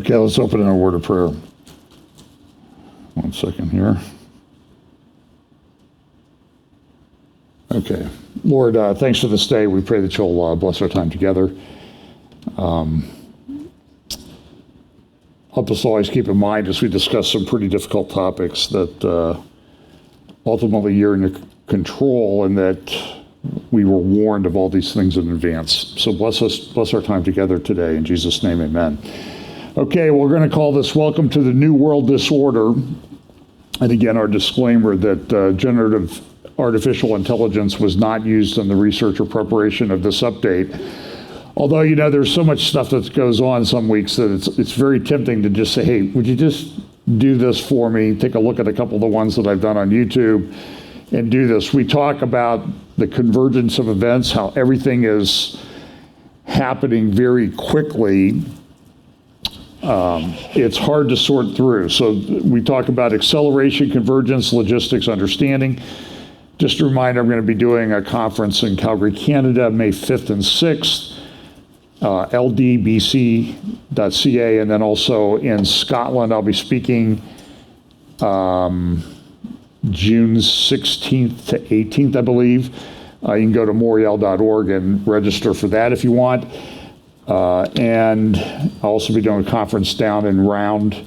Okay, let's open in a word of prayer. 1 second here. Okay. Lord, thanks for this day. We pray that you'll bless our time together. Help us always keep in mind as we discuss some pretty difficult topics that ultimately you're in your control and that we were warned of all these things in advance. So bless us, bless our time together today. In Jesus' name, amen. Okay, we're going to call this Welcome to the New World Disorder. And again, our disclaimer that generative artificial intelligence was not used in the research or preparation of this update. Although, you know, there's so much stuff that goes on some weeks that it's very tempting to just say, hey, would you just do this for me? Take a look at a couple of the ones that I've done on YouTube and do this. We talk about the convergence of events, how everything is happening very quickly. It's hard to sort through. So we talk about acceleration, convergence, logistics, understanding. Just a reminder, I'm going to be doing a conference in Calgary, Canada, May 5th and 6th, ldbc.ca, and then also in Scotland, I'll be speaking June 16th to 18th, I believe. You can go to moriel.org and register for that if you want. And I'll also be doing a conference down in Round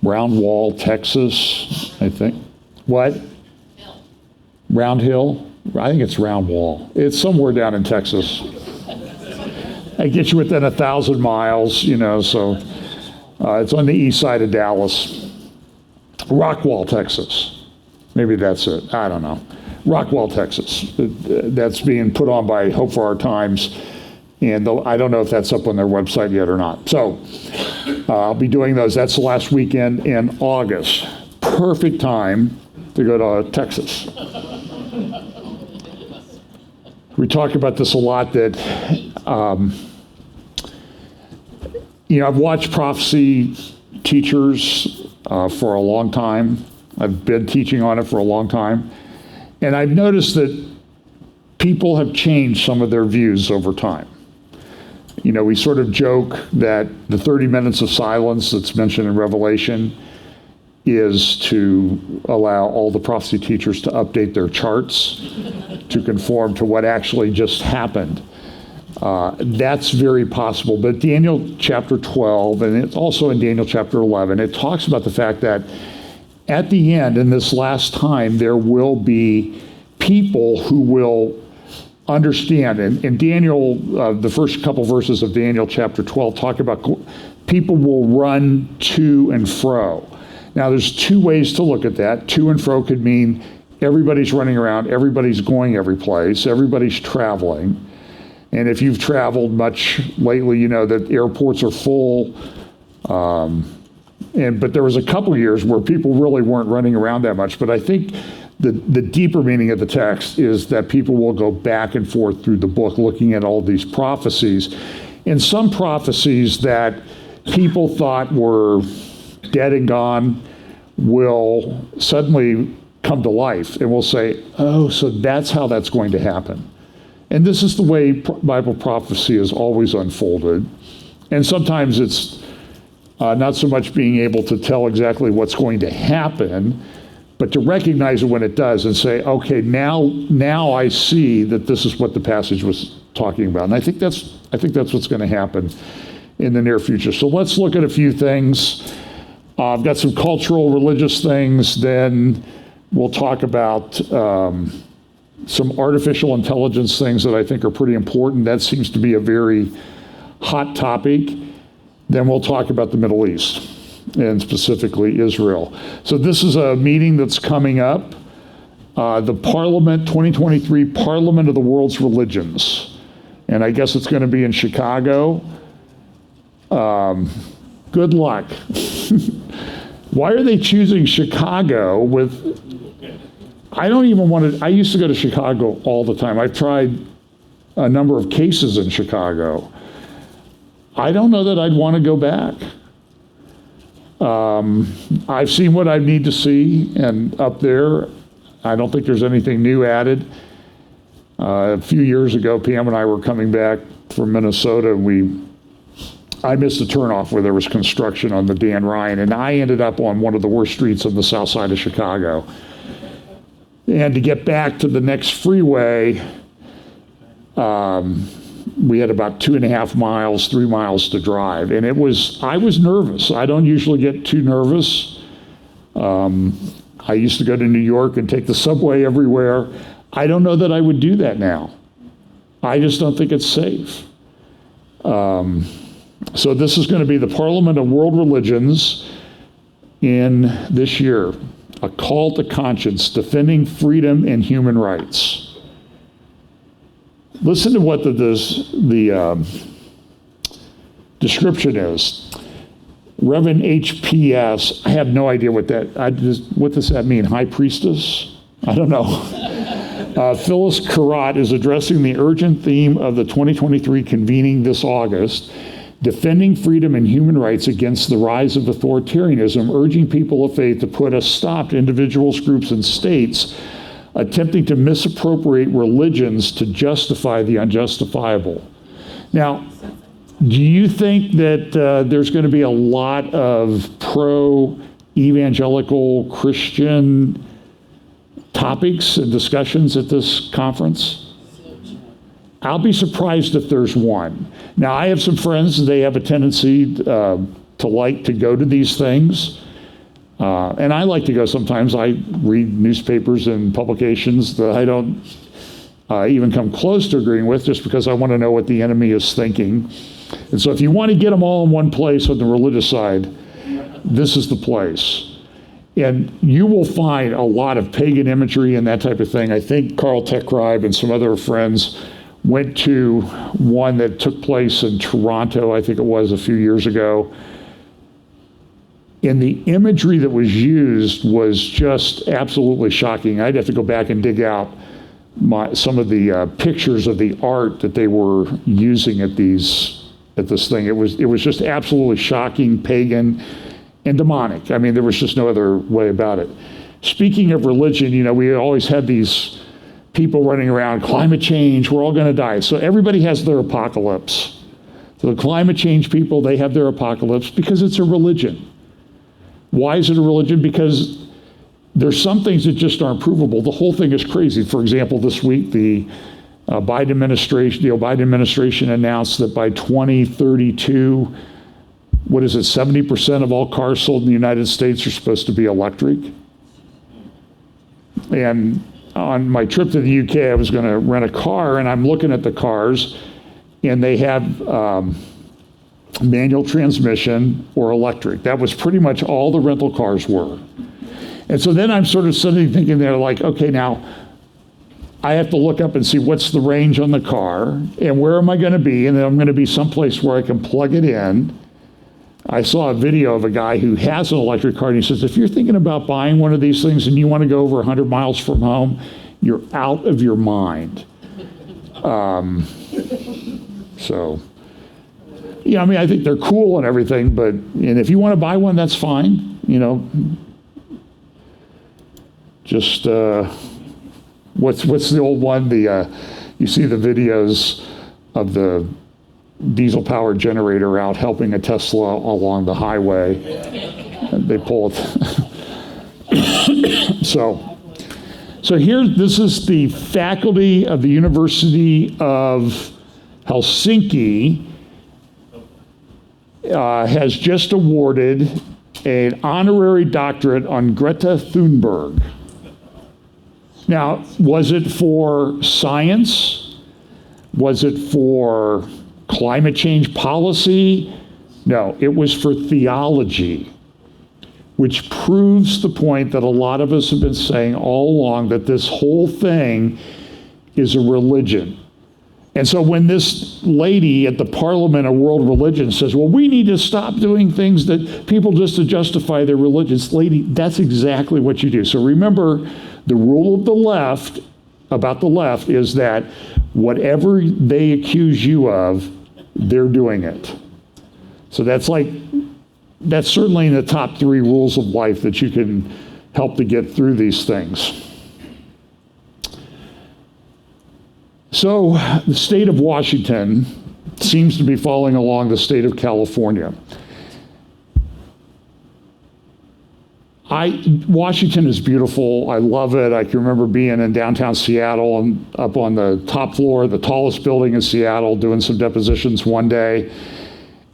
Wall, Texas, I think. What? Round Hill? I think it's Round Wall. It's somewhere down in Texas. I get you within 1,000 miles, you know, so it's on the east side of Dallas. Rockwall, Texas. Maybe that's it. I don't know. Rockwall, Texas. That's being put on by Hope for Our Times. And I don't know if that's up on their website yet or not. So I'll be doing those. That's the last weekend in August. Perfect time to go to Texas. We talk about this a lot that, you know, I've watched prophecy teachers for a long time. I've been teaching on it for a long time. And I've noticed that people have changed some of their views over time. You know, we sort of joke that the 30 minutes of silence that's mentioned in Revelation is to allow all the prophecy teachers to update their charts to conform to what actually just happened. That's very possible. But Daniel chapter 12, and it's also in Daniel chapter 11, it talks about the fact that at the end, in this last time, there will be people who will understand. And Daniel, the first couple verses of Daniel chapter 12 talk about people will run to and fro. Now, there's two ways to look at that. To and fro could mean everybody's running around, everybody's going every place, everybody's traveling. And if you've traveled much lately, you know that airports are full. But there was a couple years where people really weren't running around that much. But I think the deeper meaning of the text is that people will go back and forth through the book looking at all these prophecies. And some prophecies that people thought were dead and gone will suddenly come to life, and we'll say, oh, so that's how that's going to happen. And this is the way Bible prophecy is always unfolded. And sometimes it's not so much being able to tell exactly what's going to happen, but to recognize it when it does and say, okay, now I see that this is what the passage was talking about. And I think that's what's going to happen in the near future. So let's look at a few things. I've got some cultural, religious things. Then we'll talk about some artificial intelligence things that I think are pretty important. That seems to be a very hot topic. Then we'll talk about the Middle East, and specifically Israel. So this is a meeting that's coming up, the Parliament, 2023 Parliament of the World's Religions. And I guess it's going to be in Chicago. Good luck. Why are they choosing Chicago with... I don't even want to... I used to go to Chicago all the time. I've tried a number of cases in Chicago. I don't know that I'd want to go back. I've seen what I need to see, and up there, I don't think there's anything new added. A few years ago, Pam and I were coming back from Minnesota, and we I missed a turnoff where there was construction on the Dan Ryan, and I ended up on one of the worst streets on the south side of Chicago. And to get back to the next freeway, we had about 2.5 miles, 3 miles to drive. And I was nervous. I don't usually get too nervous. I used to go to New York and take the subway everywhere. I don't know that I would do that now. I just don't think it's safe. So this is going to be the Parliament of World Religions in this year, a call to conscience, defending freedom and human rights. Listen to what the description is. Reverend HPS, I have no idea what does that mean? High priestess? I don't know. Phyllis Carrot is addressing the urgent theme of the 2023 convening this August, defending freedom and human rights against the rise of authoritarianism, urging people of faith to put a stop to individuals, groups, and states attempting to misappropriate religions to justify the unjustifiable. Now, do you think that there's going to be a lot of pro-evangelical Christian topics and discussions at this conference? I'll be surprised if there's one. Now, I have some friends, they have a tendency to like to go to these things. And I like to go sometimes. I read newspapers and publications that I don't even come close to agreeing with, just because I want to know what the enemy is thinking. And so if you want to get them all in one place on the religious side, this is the place. And you will find a lot of pagan imagery and that type of thing. I think Carl Techribe and some other friends went to one that took place in Toronto, I think it was a few years ago. And the imagery that was used was just absolutely shocking. I'd have to go back and dig out some of the pictures of the art that they were using at this thing. It was just absolutely shocking, pagan, and demonic. I mean, there was just no other way about it. Speaking of religion, we always had these people running around, climate change, we're all going to die. So everybody has their apocalypse. So the climate change people, they have their apocalypse because it's a religion. Why is it a religion? Because there's some things that just aren't provable. The whole thing is crazy. For example, this week, the Biden administration announced that by 2032, 70% of all cars sold in the United States are supposed to be electric. And on my trip to the UK, I was going to rent a car, and I'm looking at the cars, and they have manual transmission or electric. That was pretty much all the rental cars were. And so then I'm sort of suddenly thinking there, like, okay, now I have to look up and see what's the range on the car, and where am I going to be, and then I'm going to be someplace where I can plug it in. I saw a video of a guy who has an electric car, and he says, if you're thinking about buying one of these things and you want to go over 100 miles from home, you're out of your mind. I think they're cool and everything, and if you want to buy one, that's fine. Just what's the old one? You see the videos of the diesel-powered generator out helping a Tesla along the highway. And they pull it. So here, this is the faculty of the University of Helsinki has just awarded an honorary doctorate on Greta Thunberg. Now, was it for science? Was it for climate change policy? No, it was for theology, which proves the point that a lot of us have been saying all along, that this whole thing is a religion. And so when this lady at the Parliament of World Religion says, well, we need to stop doing things that people just to justify their religions, lady, that's exactly what you do. So remember, the rule of the left, about the left, is that whatever they accuse you of, they're doing it. So that's certainly in the top 3 rules of life that you can help to get through these things. So the state of Washington seems to be falling along the state of California. Washington is beautiful. I love it. I can remember being in downtown Seattle and up on the top floor, the tallest building in Seattle, doing some depositions one day.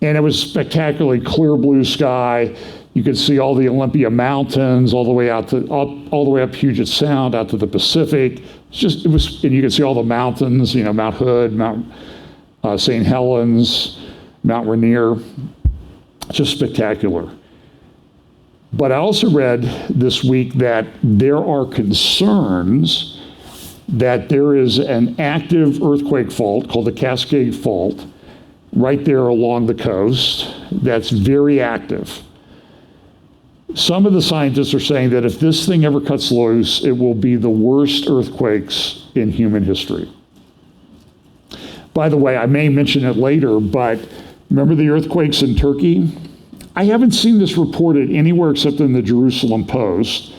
And it was spectacularly clear blue sky. You could see all the Olympia Mountains all the way out to all the way up Puget Sound out to the Pacific. And you could see all the mountains, Mount Hood, Mount St. Helens, Mount Rainier. Just spectacular. But I also read this week that there are concerns that there is an active earthquake fault called the Cascade Fault right there along the coast that's very active. Some of the scientists are saying that if this thing ever cuts loose, it will be the worst earthquakes in human history. By the way, I may mention it later, but remember the earthquakes in Turkey? I haven't seen this reported anywhere except in the Jerusalem Post.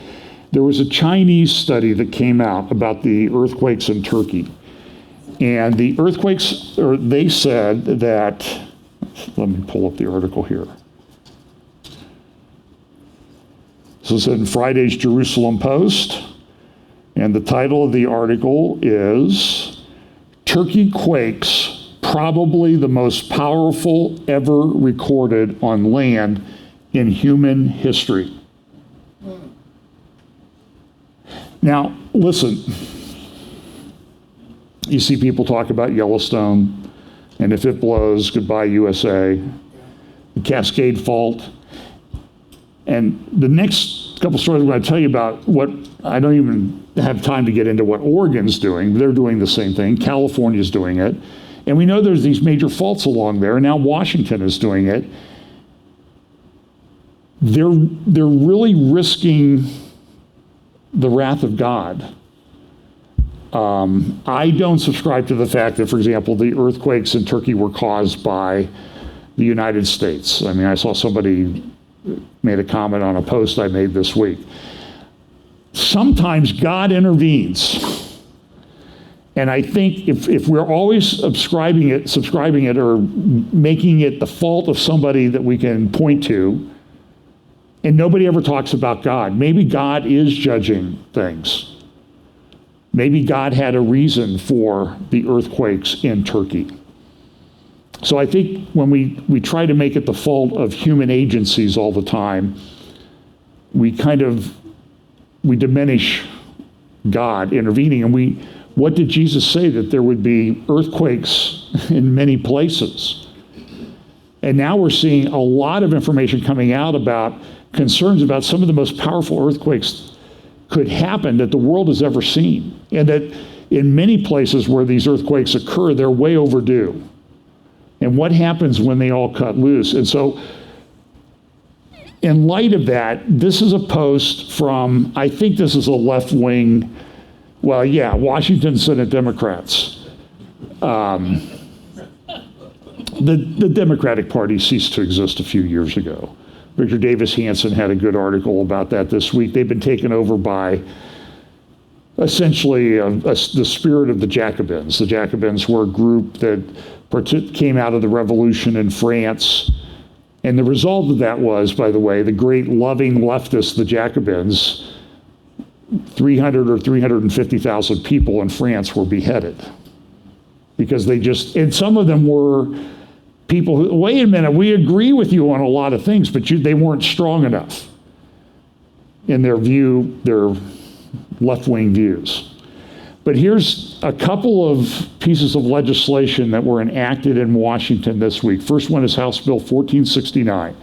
There was a Chinese study that came out about the earthquakes in Turkey. And the earthquakes, they said that, let me pull up the article here. So it's in Friday's Jerusalem Post. And the title of the article is, Turkey Quakes, Probably the Most Powerful Ever Recorded on Land in Human History. Now, listen. You see people talk about Yellowstone, and if it blows, goodbye USA, the Cascade Fault. And the next couple stories I'm going to tell you about what, I don't even have time to get into what Oregon's doing. They're doing the same thing. California's doing it. And we know there's these major faults along there, and now Washington is doing it. They're really risking the wrath of God. I don't subscribe to the fact that, for example, the earthquakes in Turkey were caused by the United States. I mean, I saw somebody made a comment on a post I made this week. Sometimes God intervenes. And I think if we're always subscribing it or making it the fault of somebody that we can point to, and nobody ever talks about God, maybe God is judging things. Maybe God had a reason for the earthquakes in Turkey. So I think when we try to make it the fault of human agencies all the time, we diminish God intervening. And what did Jesus say? That there would be earthquakes in many places. And now we're seeing a lot of information coming out about concerns about some of the most powerful earthquakes could happen that the world has ever seen. And that in many places where these earthquakes occur, they're way overdue. And what happens when they all cut loose? And so in light of that, this is a post from, I think this is a left-wing, Washington Senate Democrats. The Democratic Party ceased to exist a few years ago. Victor Davis Hanson had a good article about that this week. They've been taken over by essentially the spirit of the Jacobins. The Jacobins were a group that came out of the revolution in France. And the result of that was, by the way, the great loving leftists, the Jacobins, 300 or 350,000 people in France were beheaded. Because and some of them were people who, wait a minute, we agree with you on a lot of things, but they weren't strong enough in their left-wing views. But here's a couple of pieces of legislation that were enacted in Washington this week. First one is House Bill 1469.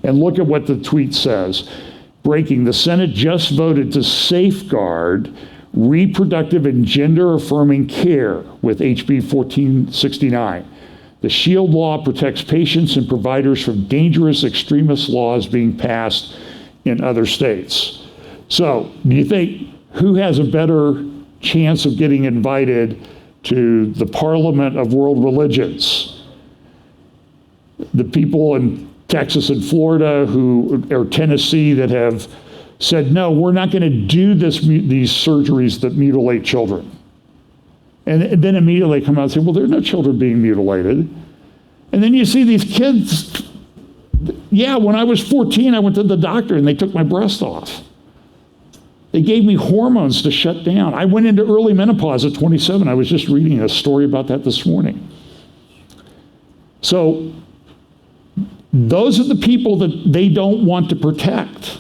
And look at what the tweet says. Breaking, the Senate just voted to safeguard reproductive and gender-affirming care with HB 1469. The SHIELD law protects patients and providers from dangerous extremist laws being passed in other states. So, do you think who has a better chance of getting invited to the Parliament of World Religions? The people in Texas and Florida or Tennessee that have said, no, we're not going to do these surgeries that mutilate children. And then immediately come out and say, well, there are no children being mutilated. And then you see these kids. Yeah, when I was 14, I went to the doctor and they took my breast off. They gave me hormones to shut down. I went into early menopause at 27. I was just reading a story about that this morning. So those are the people that they don't want to protect.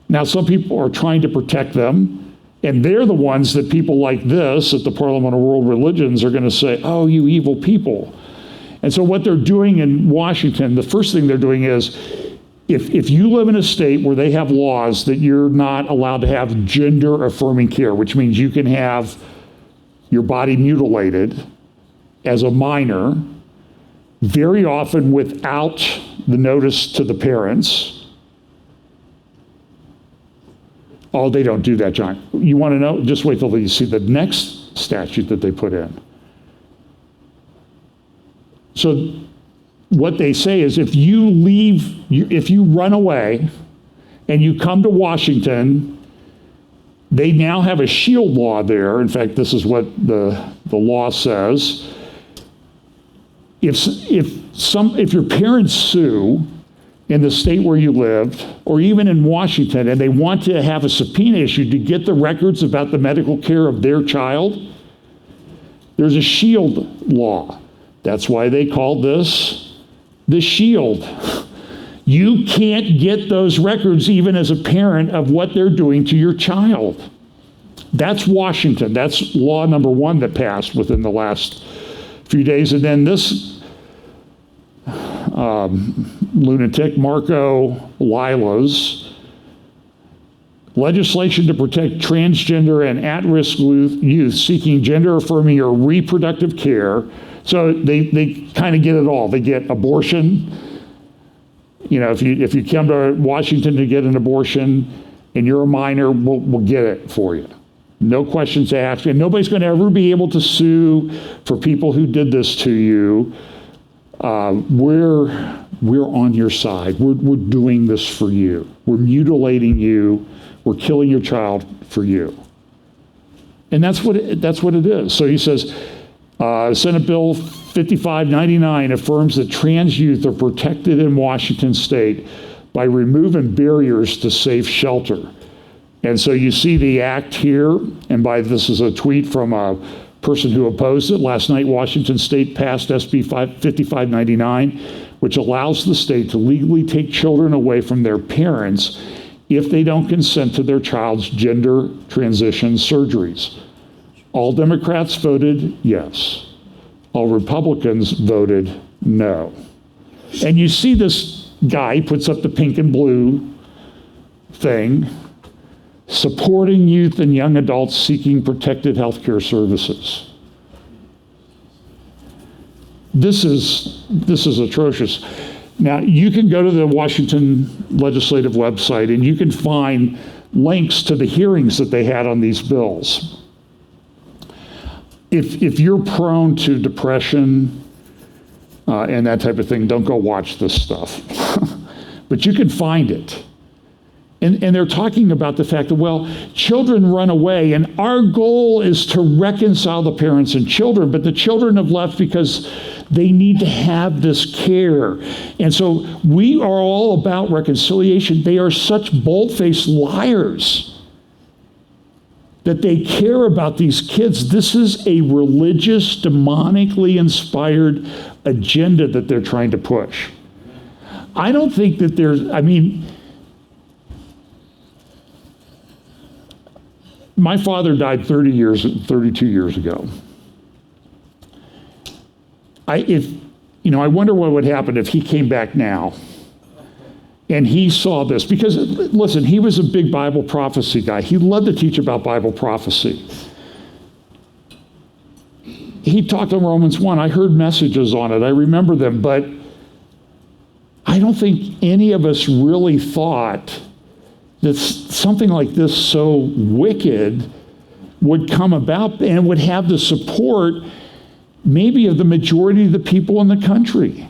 Now, some people are trying to protect them, and they're the ones that people like this at the Parliament of World Religions are going to say, oh, you evil people. And so what they're doing in Washington, the first thing they're doing is, if you live in a state where they have laws that you're not allowed to have gender-affirming care, which means you can have your body mutilated as a minor, very often without the notice to the parents. Oh, they don't do that, John. You want to know? Just wait till you see the next statute that they put in. So what they say is if you run away and you come to Washington, they now have a shield law there. In fact, this is what the law says. If your parents sue in the state where you lived, or even in Washington, and they want to have a subpoena issued to get the records about the medical care of their child, there's a shield law. That's why they called this the shield. You can't get those records even as a parent of what they're doing to your child. That's Washington. That's law number one that passed within the last few days. And then this lunatic, Marco Lila's legislation to protect transgender and at-risk youth seeking gender-affirming or reproductive care. So they kind of get it all. They get abortion. You know, if you come to Washington to get an abortion and you're a minor, we'll get it for you. No questions asked. And nobody's going to ever be able to sue for people who did this to you. We're on your side. We're doing this for you. We're mutilating you. We're killing your child for you. And that's what it is. So he says, Senate Bill 5599 affirms that trans youth are protected in Washington state by removing barriers to safe shelter. And so you see the act here, and this is a tweet from a person who opposed it. Last night, Washington state passed SB 5599, which allows the state to legally take children away from their parents if they don't consent to their child's gender transition surgeries. All Democrats voted yes. All Republicans voted no. And you see this guy puts up the pink and blue thing, supporting youth and young adults seeking protected health care services. This is atrocious. Now, you can go to the Washington legislative website and you can find links to the hearings that they had on these bills. If you're prone to depression and that type of thing, don't go watch this stuff. But you can find it. And they're talking about the fact that, well, children run away, and our goal is to reconcile the parents and children, but the children have left because they need to have this care. And so we are all about reconciliation. They are such bold-faced liars that they care about these kids. This is a religious, demonically inspired agenda that they're trying to push. I don't think that my father died 32 years ago. I wonder what would happen if he came back now and he saw this. Because, listen, he was a big Bible prophecy guy. He loved to teach about Bible prophecy. He talked on Romans 1. I heard messages on it. I remember them. But I don't think any of us really thought that something like this so wicked would come about and would have the support maybe of the majority of the people in the country.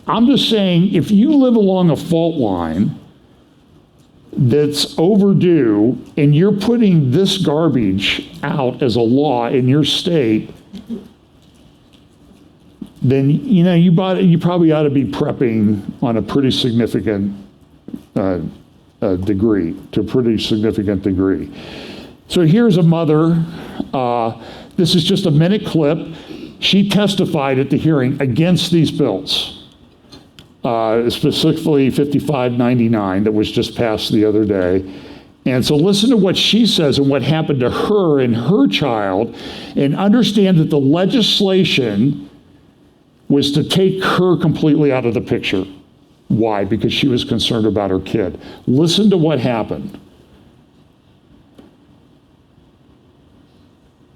I'm just saying, if you live along a fault line that's overdue and you're putting this garbage out as a law in your state, then you probably ought to be prepping on a pretty significant degree. So here's a mother. This is just a minute clip. She testified at the hearing against these bills, specifically 5599 that was just passed the other day. And so listen to what she says and what happened to her and her child, and understand that the legislation was to take her completely out of the picture. Why? Because she was concerned about her kid. Listen to what happened.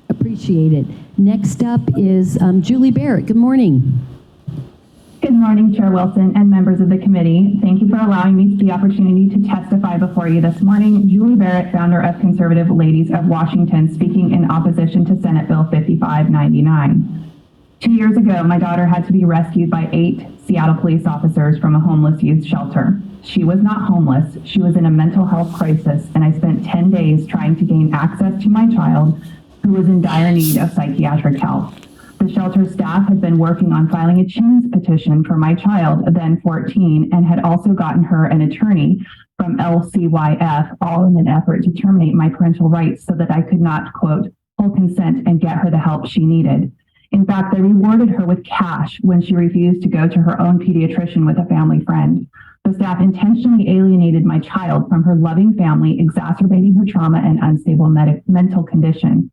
Appreciate it. Next up is Julie Barrett. Good morning. Good morning, Chair Wilson and members of the committee. Thank you for allowing me the opportunity to testify before you this morning. Julie Barrett, founder of Conservative Ladies of Washington, speaking in opposition to Senate Bill 5599. 2 years ago, my daughter had to be rescued by 8 Seattle police officers from a homeless youth shelter. She was not homeless. She was in a mental health crisis, and I spent 10 days trying to gain access to my child, who was in dire need of psychiatric help. The shelter staff had been working on filing a change petition for my child, then 14, and had also gotten her an attorney from LCYF, all in an effort to terminate my parental rights so that I could not, quote, full consent and get her the help she needed. In fact, they rewarded her with cash when she refused to go to her own pediatrician with a family friend. The staff intentionally alienated my child from her loving family, exacerbating her trauma and unstable mental condition.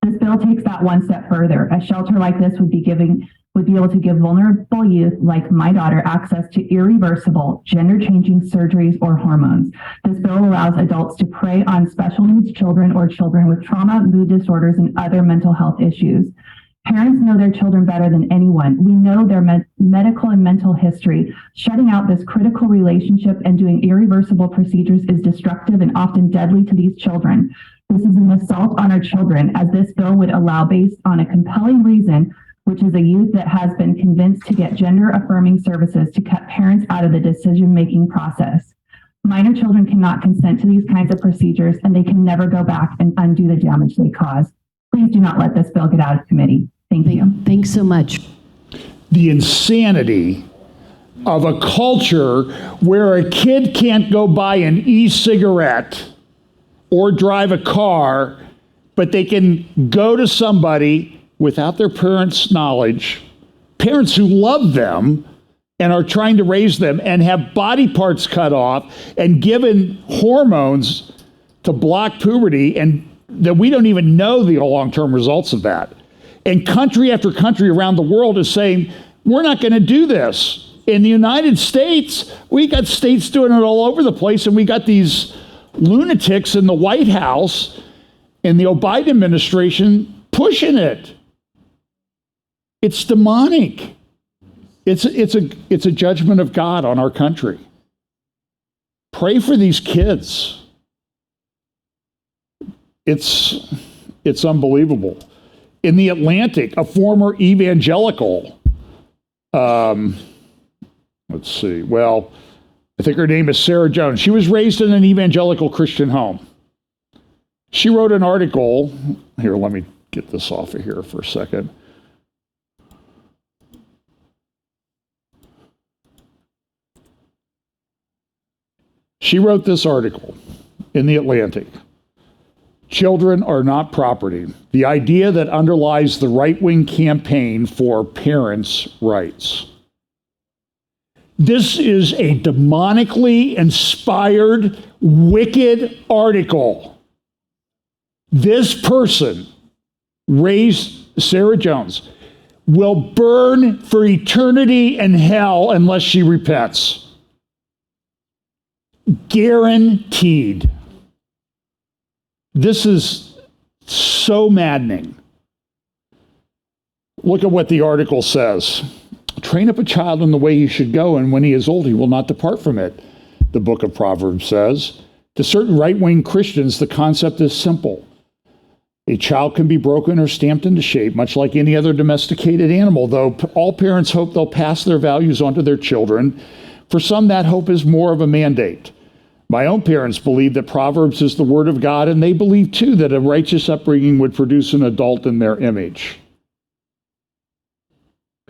This bill takes that one step further. A shelter like this would be able to give vulnerable youth like my daughter access to irreversible, gender-changing surgeries or hormones. This bill allows adults to prey on special needs children or children with trauma, mood disorders, and other mental health issues. Parents know their children better than anyone. We know their medical and mental history. Shutting out this critical relationship and doing irreversible procedures is destructive and often deadly to these children. This is an assault on our children, as this bill would allow, based on a compelling reason, which is a youth that has been convinced to get gender-affirming services, to cut parents out of the decision-making process. Minor children cannot consent to these kinds of procedures, and they can never go back and undo the damage they caused. Please do not let this bill get out of committee. Thank you. Thanks so much. The insanity of a culture where a kid can't go buy an e-cigarette or drive a car, but they can go to somebody without their parents' knowledge, parents who love them and are trying to raise them, and have body parts cut off and given hormones to block puberty, and that we don't even know the long-term results of that. And country after country around the world is saying, we're not going to do this. In the United States, we got states doing it all over the place, and we got these lunatics in the White House and the Biden administration pushing it. It's demonic. It's a judgment of God on our country. Pray for these kids. It's unbelievable. In the Atlantic, a former evangelical, let's see, well, I think her name is Sarah Jones. She was raised in an evangelical Christian home. She wrote an article. Here, let me get this off of here for a second. She wrote this article in the Atlantic. Children are not property. The idea that underlies the right-wing campaign for parents' rights. This is a demonically inspired, wicked article. This person, Sarah Jones, will burn for eternity in hell unless she repents. Guaranteed. This is so maddening. Look at what the article says. Train up a child in the way he should go, and when he is old, he will not depart from it, the book of Proverbs says. To certain right-wing Christians, the concept is simple. A child can be broken or stamped into shape, much like any other domesticated animal, though all parents hope they'll pass their values on to their children. For some, that hope is more of a mandate. My own parents believe that Proverbs is the word of God, and they believe, too, that a righteous upbringing would produce an adult in their image.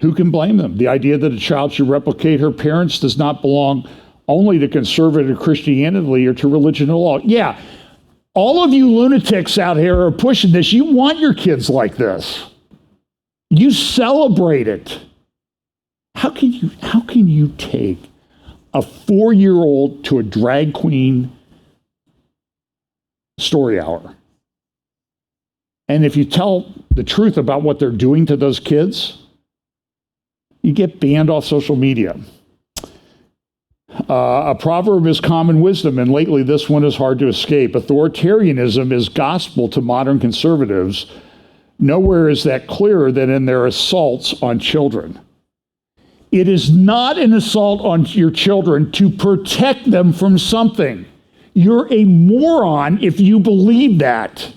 Who can blame them? The idea that a child should replicate her parents does not belong only to conservative Christianity or to religion or law. Yeah, all of you lunatics out here are pushing this. You want your kids like this. You celebrate it. How can you take a 4-year-old to a drag queen story hour? And if you tell the truth about what they're doing to those kids, you get banned off social media. A proverb is common wisdom, and lately this one is hard to escape. Authoritarianism is gospel to modern conservatives. Nowhere is that clearer than in their assaults on children. It is not an assault on your children to protect them from something. You're a moron if you believe that.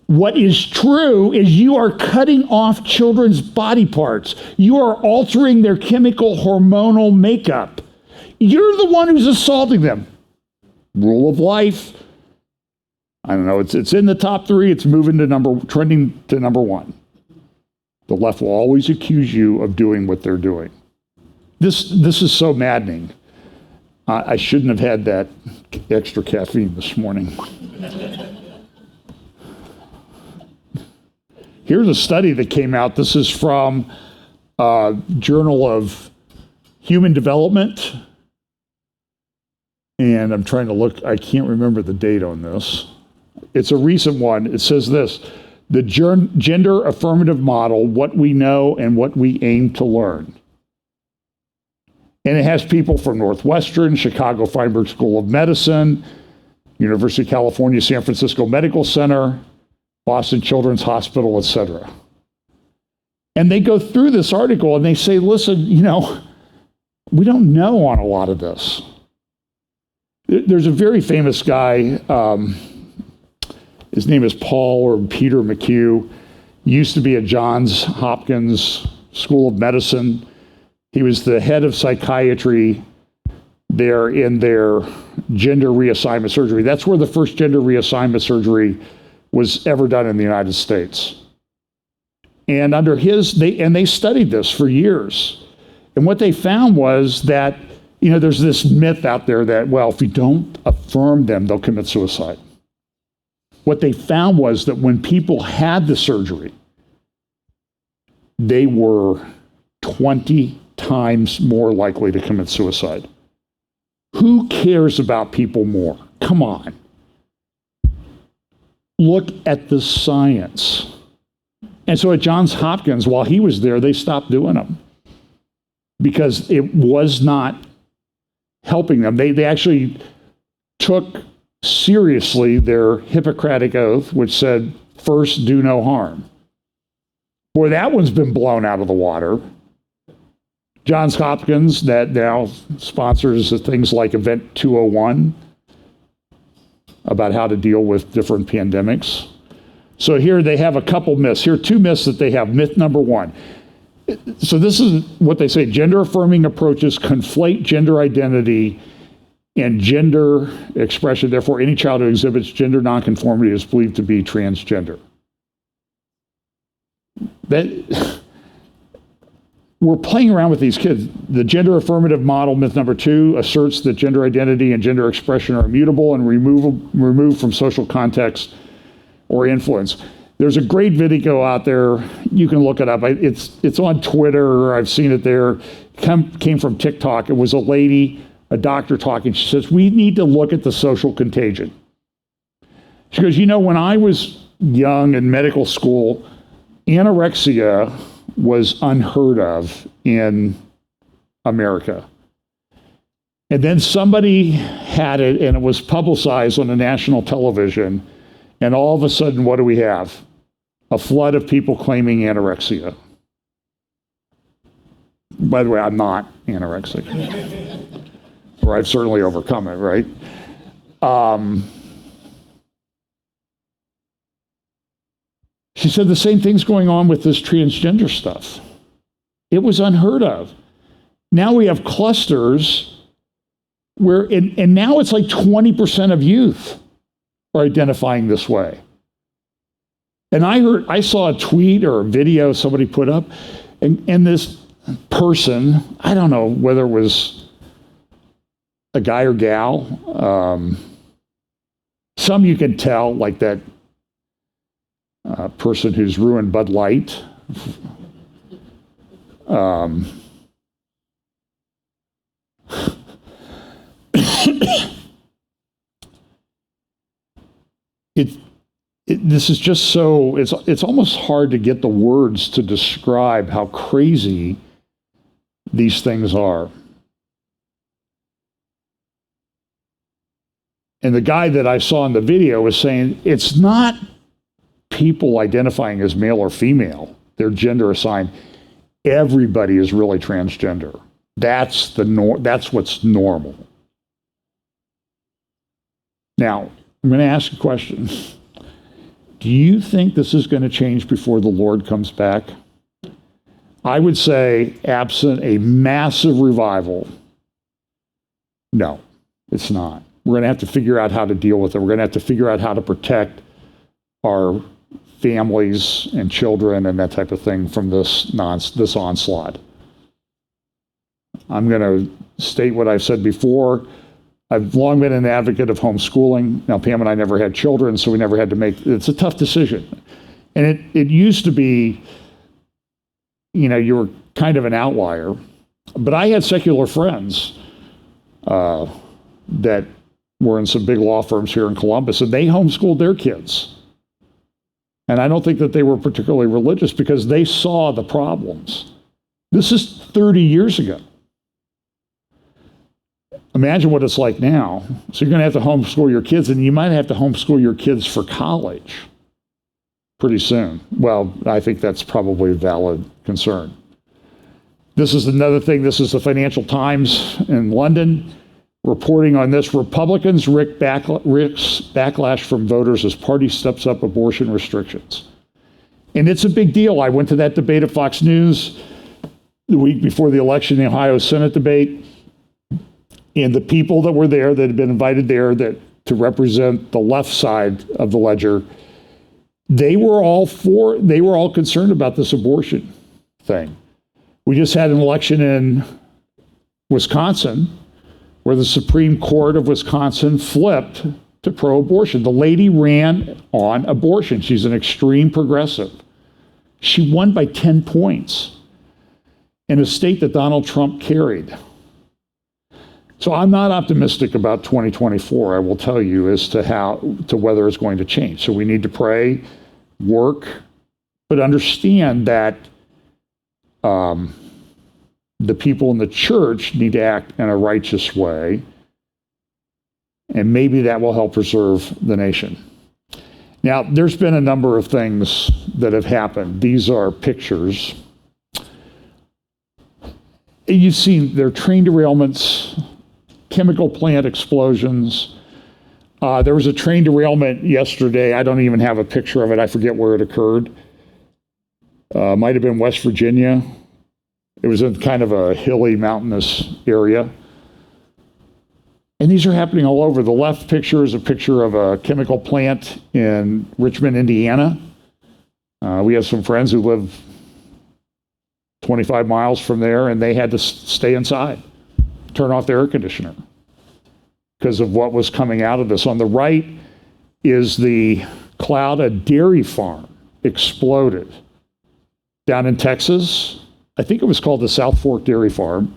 What is true is you are cutting off children's body parts. You are altering their chemical hormonal makeup. You're the one who's assaulting them. Rule of life. I don't know, it's in the top 3. It's trending to number 1. The left will always accuse you of doing what they're doing. This is so maddening. I shouldn't have had that extra caffeine this morning. Here's a study that came out. This is from Journal of Human Development. And I'm trying to look, I can't remember the date on this. It's a recent one. It says this: the gender affirmative model, what we know and what we aim to learn. And it has people from Northwestern, Chicago Feinberg School of Medicine, University of California, San Francisco Medical Center, Boston Children's Hospital, etc. And they go through this article and they say, listen, we don't know on a lot of this. There's a very famous guy, his name is Paul or Peter McHugh, used to be at Johns Hopkins School of Medicine. He was the head of psychiatry there in their gender reassignment surgery. That's where the first gender reassignment surgery was ever done in the United States. And under they studied this for years. And what they found was that, there's this myth out there that, well, if you don't affirm them, they'll commit suicide. What they found was that when people had the surgery, they were 20 times more likely to commit suicide. Who cares about people more? Come on. Look at the science. And so at Johns Hopkins, while he was there, they stopped doing them because it was not helping them. They actually took seriously their Hippocratic oath, which said, first, do no harm. Boy, that one's been blown out of the water. Johns Hopkins, that now sponsors things like Event 201 about how to deal with different pandemics. So here they have a couple myths. Here are 2 myths that they have. Myth number 1. So this is what they say: gender-affirming approaches conflate gender identity and gender expression. Therefore, any child who exhibits gender nonconformity is believed to be transgender. We're playing around with these kids. The gender affirmative model, myth number 2, asserts that gender identity and gender expression are immutable and removed from social context or influence. There's a great video out there. You can look it up. It's on Twitter. I've seen it there. Came from TikTok. It was a lady, a doctor talking. She says, we need to look at the social contagion. She goes, when I was young in medical school, anorexia was unheard of in America. And then somebody had it and it was publicized on a national television. And all of a sudden, what do we have? A flood of people claiming anorexia. By the way, I'm not anorexic. Or I've certainly overcome it, right? She said the same thing's going on with this transgender stuff. It was unheard of. Now we have clusters where, and now it's like 20% of youth are identifying this way. And I saw a tweet or a video somebody put up. And this person, I don't know whether it was a guy or gal, some you can tell, like that person who's ruined Bud Light. This is just so, it's almost hard to get the words to describe how crazy these things are. And the guy that I saw in the video was saying it's not people identifying as male or female, their gender assigned. Everybody is really transgender. That's what's normal. Now, I'm going to ask a question. Do you think this is going to change before the Lord comes back? I would say, absent a massive revival, no, it's not. We're going to have to figure out how to deal with it. We're going to have to figure out how to protect our families and children and that type of thing from this onslaught. I'm going to state what I've said before. I've long been an advocate of homeschooling. Now, Pam and I never had children, so we never had to make, it's a tough decision. And it used to be, you were kind of an outlier. But I had secular friends that were in some big law firms here in Columbus, and they homeschooled their kids. And I don't think that they were particularly religious because they saw the problems. This is 30 years ago. Imagine what it's like now. So you're going to have to homeschool your kids, and you might have to homeschool your kids for college pretty soon. Well, I think that's probably a valid concern. This is another thing. This is the Financial Times in London reporting on this. Republicans risk backlash from voters as party steps up abortion restrictions. And it's a big deal. I went to that debate at Fox News the week before the election, the Ohio Senate debate. And the people that were there, that had been invited there to represent the left side of the ledger, they were all concerned about this abortion thing. We just had an election in Wisconsin where the Supreme Court of Wisconsin flipped to pro-abortion. The lady ran on abortion. She's an extreme progressive. She won by 10 points in a state that Donald Trump carried. So I'm not optimistic about 2024, I will tell you, as to whether it's going to change. So we need to pray, work, but understand that the people in the church need to act in a righteous way, and maybe that will help preserve the nation. Now, there's been a number of things that have happened. These are pictures. You've seen their train derailments, chemical plant explosions. There was a train derailment yesterday. I don't even have a picture of it. I forget where it occurred. Might have been West Virginia. It was in kind of a hilly, mountainous area. And these are happening all over. The left picture is a picture of a chemical plant in Richmond, Indiana. We have some friends who live 25 miles from there, and they had to stay inside, turn off the air conditioner because of what was coming out of this. On the right is the cloud. A dairy farm exploded down in Texas. I think it was called the South Fork Dairy Farm.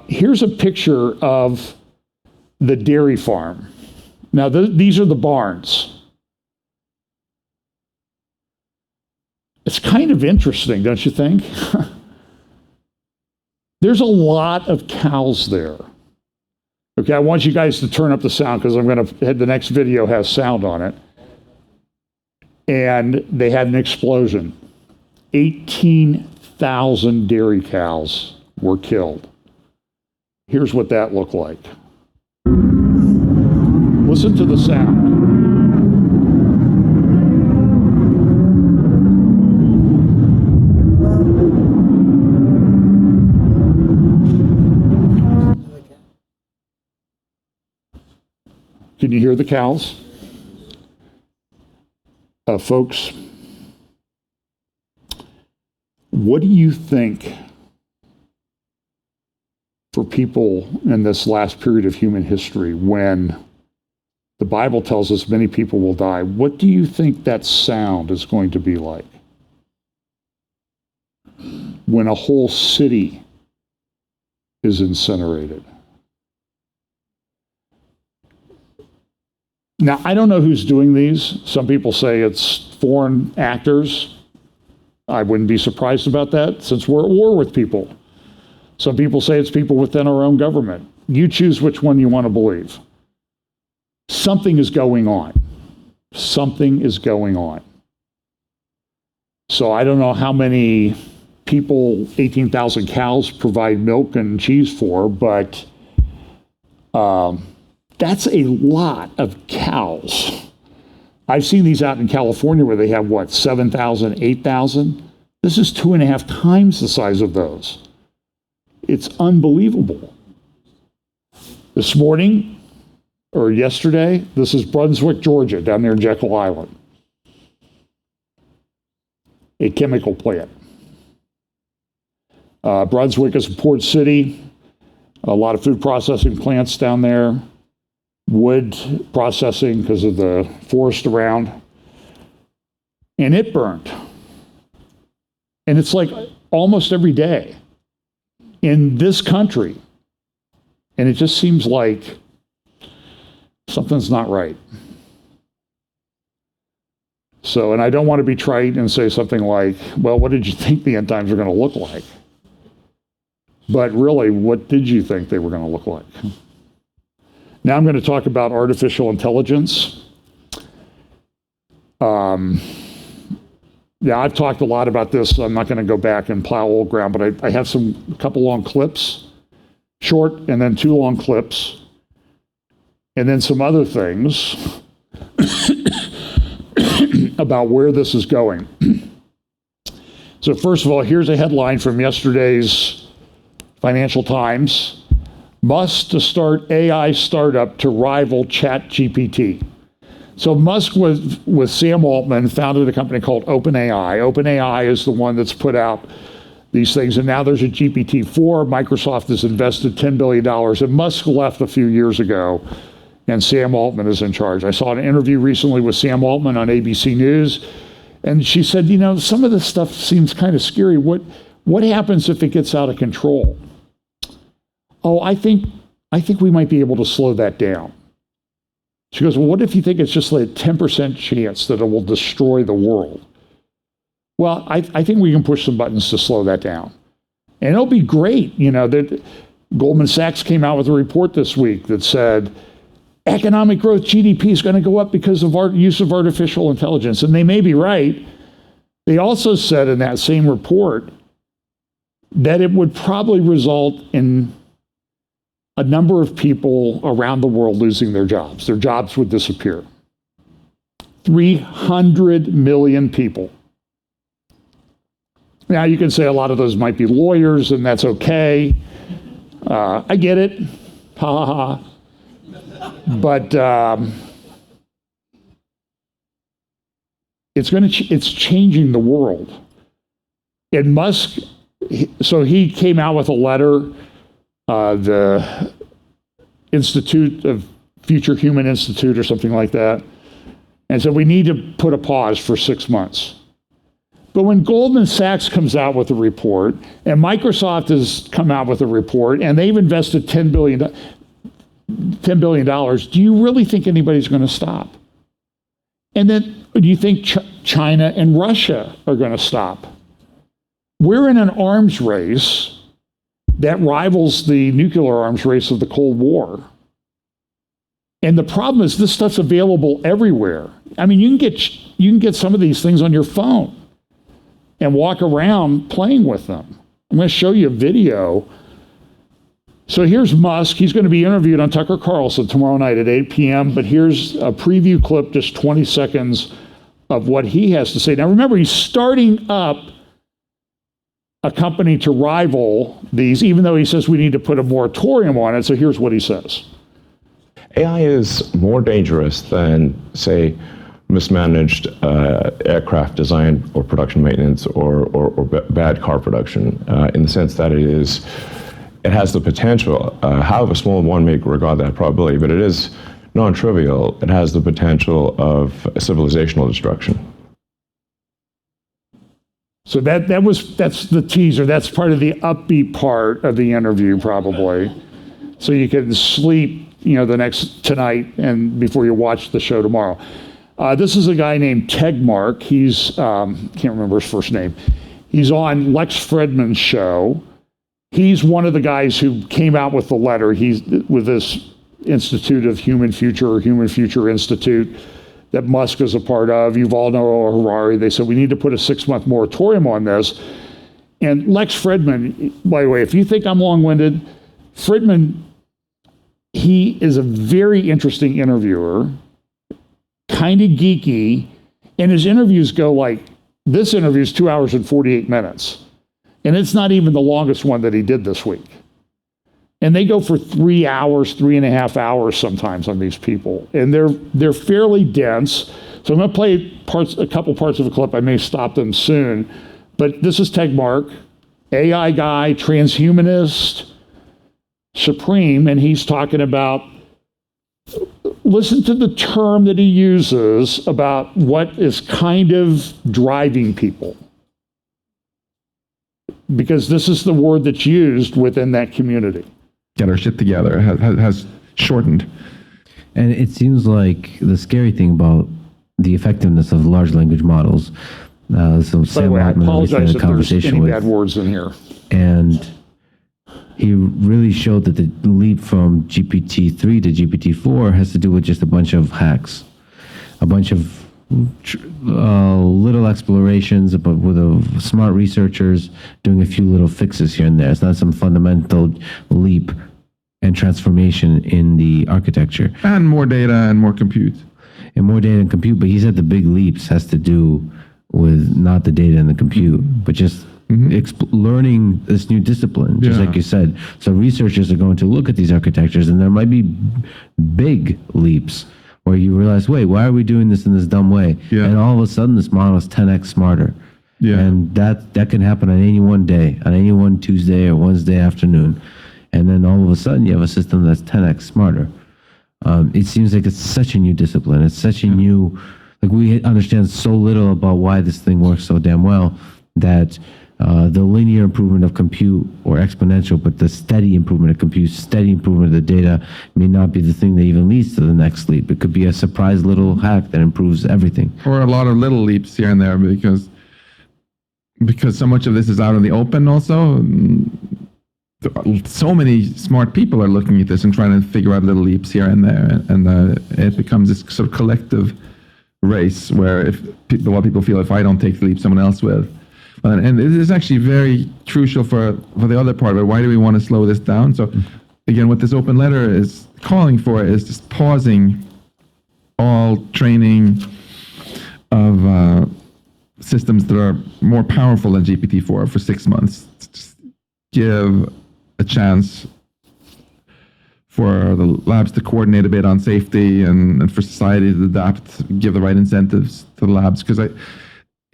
Here's a picture of the dairy farm. Now, these are the barns. It's kind of interesting, don't you think? There's a lot of cows there. Okay, I want you guys to turn up the sound because the next video has sound on it. And they had an explosion. 18,000 dairy cows were killed. Here's what that looked like. Listen to the sound. Can you hear the cows? Folks, What do you think for people in this last period of human history when the Bible tells us many people will die? What do you think that sound is going to be like? When a whole city is incinerated. Now, I don't know who's doing these. Some people say it's foreign actors. I wouldn't be surprised about that since we're at war with people. Some people say it's people within our own government. You choose which one you want to believe. Something is going on. Something is going on. So I don't know how many people 18,000 cows provide milk and cheese for, but that's a lot of cows. I've seen these out in California where they have, 7,000, 8,000? This is 2.5 times the size of those. It's unbelievable. This morning, or yesterday, this is Brunswick, Georgia, down there in Jekyll Island. A chemical plant. Brunswick is a port city, a lot of food processing plants down there, wood processing because of the forest around, and it burned. And it's like almost every day in this country. And it just seems like something's not right. So, and I don't want to be trite and say something like, well, what did you think the end times are going to look like? But really, what did you think they were going to look like? Now I'm going to talk about artificial intelligence. Yeah, I've talked a lot about this. I'm not going to go back and plow old ground, but I have a couple long clips, short and then 2 long clips, and then some other things about where this is going. So first of all, here's a headline from yesterday's Financial Times. Musk to start AI startup to rival ChatGPT. So Musk with Sam Altman founded a company called OpenAI. OpenAI is the one that's put out these things, and now there's a GPT-4. Microsoft has invested $10 billion, and Musk left a few years ago, and Sam Altman is in charge. I saw an interview recently with Sam Altman on ABC News, and she said, some of this stuff seems kind of scary. What happens if it gets out of control? Oh, I think we might be able to slow that down. She goes, well, what if you think it's just like a 10% chance that it will destroy the world? Well, I think we can push some buttons to slow that down. And it'll be great. That Goldman Sachs came out with a report this week that said economic growth, GDP, is going to go up because of our use of artificial intelligence. And they may be right. They also said in that same report that it would probably result in a number of people around the world losing their jobs. Their jobs would disappear. 300 million people. Now, you can say a lot of those might be lawyers, and that's okay. I get it. Ha ha ha. But it's changing the world. And Musk, so he came out with a letter. The Institute of Future Human Institute or something like that. And so we need to put a pause for 6 months. But when Goldman Sachs comes out with a report, and Microsoft has come out with a report, and they've invested $10 billion, do you really think anybody's going to stop? And then do you think China and Russia are going to stop? We're in an arms race that rivals the nuclear arms race of the Cold War. And the problem is this stuff's available everywhere. I mean, you can get some of these things on your phone and walk around playing with them. I'm going to show you a video. So here's Musk. He's going to be interviewed on Tucker Carlson tomorrow night at 8 p.m. But here's a preview clip, just 20 seconds of what he has to say. Now remember, he's starting up a company to rival these, even though he says we need to put a moratorium on it. So here's what he says. AI is more dangerous than, say, mismanaged aircraft design or production maintenance or bad car production, in the sense that it has the potential, however small one may regard that probability, but it is non-trivial. It has the potential of civilizational destruction. So that's the teaser. That's part of the upbeat part of the interview, probably. So you can sleep, tonight and before you watch the show tomorrow. This is a guy named Tegmark. He's can't remember his first name. He's on Lex Fridman's show. He's one of the guys who came out with the letter. He's with this Institute of Human Future or Human Future Institute that Musk is a part of. Yuval Noah Harari. They said we need to put a 6-month moratorium on this. And Lex Fridman, by the way, if you think I'm long-winded, Fridman, he is a very interesting interviewer, kind of geeky, and his interviews go like, this interview is 2 hours and 48 minutes. And it's not even the longest one that he did this week. And they go for 3 hours, 3.5 hours sometimes on these people. And they're fairly dense. So I'm going to play a couple parts of a clip. I may stop them soon. But this is Tegmark, AI guy, transhumanist, supreme, and he's talking about, listen to the term that he uses about what is kind of driving people. Because this is the word that's used within that community. Get our shit together has shortened. And it seems like the scary thing about the effectiveness of large language models. So By the way, I apologize if there's any bad words in here. And he really showed that the leap from GPT-3 to GPT-4 has to do with just a bunch of hacks, a bunch of little explorations, but with smart researchers doing a few little fixes here and there. It's not some fundamental leap and transformation in the architecture. And more data and more compute. And more data and compute, but he said the big leaps has to do with not the data and the compute, but just learning this new discipline, just like you said. So researchers are going to look at these architectures, and there might be big leaps where you realize, wait, why are we doing this in this dumb way? Yeah. And all of a sudden, this model is 10x smarter. Yeah. And that can happen on any one day, on any one Tuesday or Wednesday afternoon. And then all of a sudden, you have a system that's 10x smarter. It seems like it's such a new discipline. It's such a new, like we understand so little about why this thing works so damn well that the linear improvement of compute or exponential, but the steady improvement of compute, steady improvement of the data may not be the thing that even leads to the next leap. It could be a surprise little hack that improves everything. Or a lot of little leaps here and there because so much of this is out in the open also. So many smart people are looking at this and trying to figure out little leaps here and there. And it becomes this sort of collective race where a lot of people feel if I don't take the leap, someone else will. And it is actually very crucial for the other part of it. Why do we want to slow this down? So again, what this open letter is calling for is just pausing all training of systems that are more powerful than GPT-4 for 6 months. Just give a chance for the labs to coordinate a bit on safety and for society to adapt, give the right incentives to the labs. Because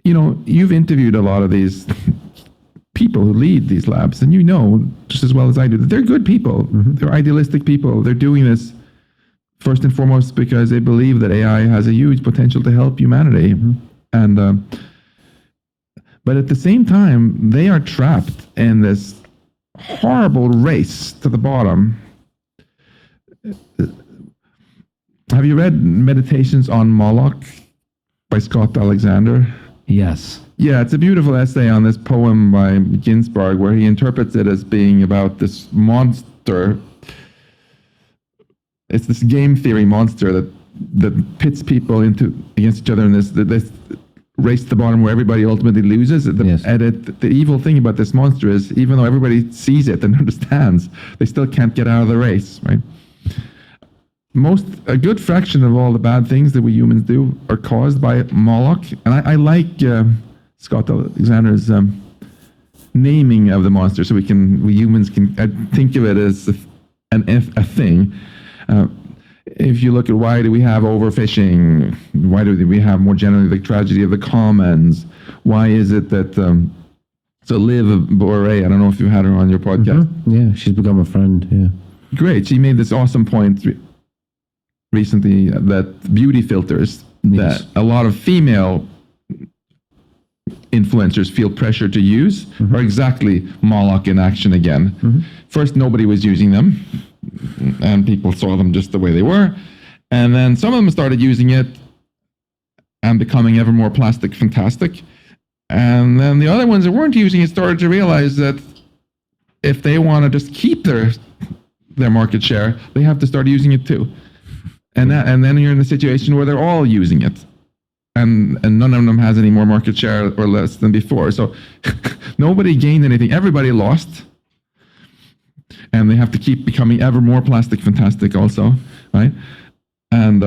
you've interviewed a lot of these people who lead these labs, and you know just as well as I do that they're good people. They're idealistic people. They're doing this first and foremost because they believe that AI has a huge potential to help humanity. And but at the same time, they are trapped in this horrible race to the bottom. Have you read Meditations on Moloch by Scott Alexander? Yes. Yeah, it's a beautiful essay on this poem by Ginsberg where he interprets it as being about this monster. It's this game theory monster that pits people against each other in this race to the bottom where everybody ultimately loses. Yes. The evil thing about this monster is even though everybody sees it and understands, they still can't get out of the race, right? A good fraction of all the bad things that we humans do are caused by Moloch. And I like Scott Alexander's naming of the monster so we humans can think of it as a thing. if you look at why do we have overfishing, why do we have more generally the tragedy of the commons, why is it that so Liv Boeree, I don't know if you had her on your podcast. Yeah, she's become a friend. Yeah. Great. She made this awesome point recently that beauty filters that a lot of female influencers feel pressure to use are exactly Moloch in action again. First, nobody was using them, and people saw them just the way they were. And then some of them started using it and becoming ever more plastic fantastic. And then the other ones that weren't using it started to realize that if they want to just keep their market share, they have to start using it too. And then you're in a situation where they're all using it. And none of them has any more market share or less than before. So nobody gained anything. Everybody lost. And they have to keep becoming ever more plastic fantastic also, right? And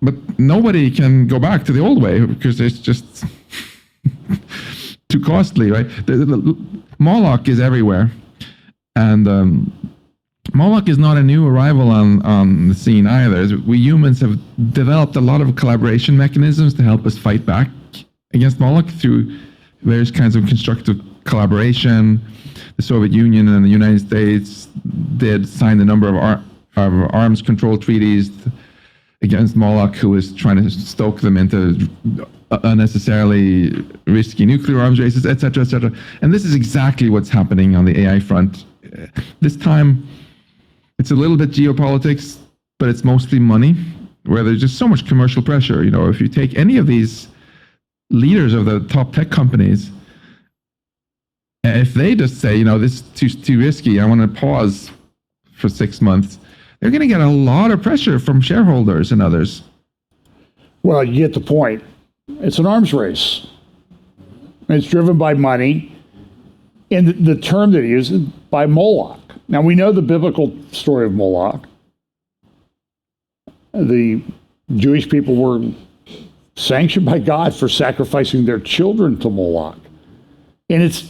but nobody can go back to the old way because it's just too costly, right? Moloch is everywhere. And Moloch is not a new arrival on the scene either. We humans have developed a lot of collaboration mechanisms to help us fight back against Moloch through various kinds of constructive collaboration. The Soviet Union and the United States did sign a number of arms control treaties against Moloch, who was trying to stoke them into unnecessarily risky nuclear arms races, et cetera, et cetera. And this is exactly what's happening on the AI front. This time, it's a little bit geopolitics, but it's mostly money, where there's just so much commercial pressure. You know, if you take any of these leaders of the top tech companies, if they just say, you know, this is too risky, I want to pause for 6 months, they're going to get a lot of pressure from shareholders and others. Well, you get the point. It's an arms race. It's driven by money. And the term that he uses, by Moloch. Now, we know the biblical story of Moloch. The Jewish people were sanctioned by God for sacrificing their children to Moloch. And it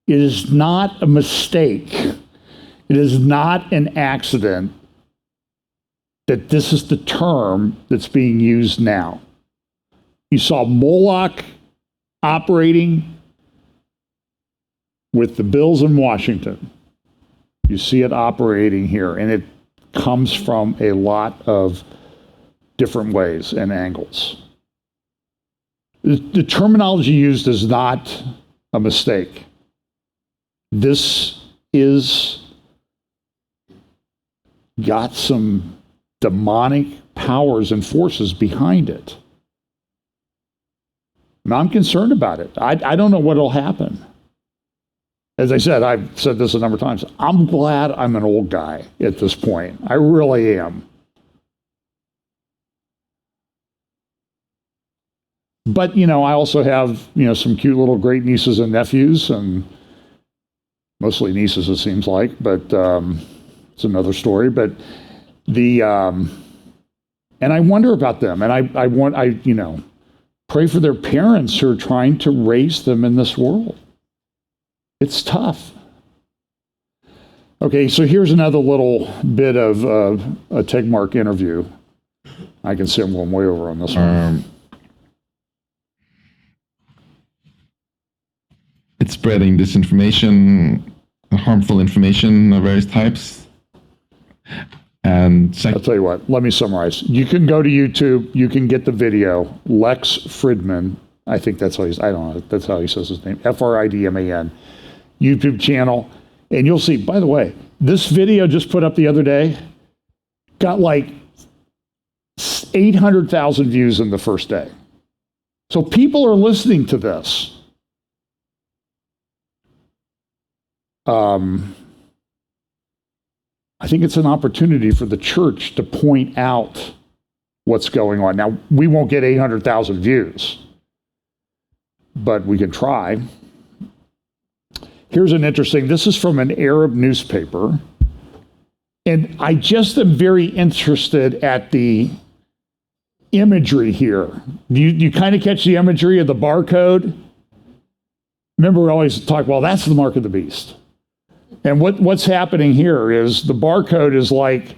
is not a mistake. It is not an accident that this is the term that's being used now. You saw Moloch operating with the bills in Washington. You see it operating here, and it comes from a lot of different ways and angles. The terminology used is not a mistake. This is got some demonic powers and forces behind it. And I'm concerned about it. I don't know what will happen. As I said, I've said this a number of times, I'm glad I'm an old guy at this point. I really am. But, you know, I also have, you know, some cute little great nieces and nephews, and mostly nieces, it seems like, but it's another story. But and I wonder about them, and I you know, pray for their parents who are trying to raise them in this world. It's tough. Okay, so here's another little bit of a Tegmark interview. I can see I'm going way over on this one. It's spreading disinformation, harmful information of various types. And I'll tell you what, let me summarize. You can go to YouTube, you can get the video. Lex Fridman, I think that's how I don't know, that's how he says his name, Fridman, YouTube channel. And you'll see, by the way, this video just put up the other day got like 800,000 views in the first day. So people are listening to this. I think it's an opportunity for the church to point out what's going on. Now, we won't get 800,000 views, but we can try. Here's an interesting, this is from an Arab newspaper, and I just am very interested at the imagery here. Do you kind of catch the imagery of the barcode? Remember, we always talk, well, that's the mark of the beast. And what's happening here is the barcode is like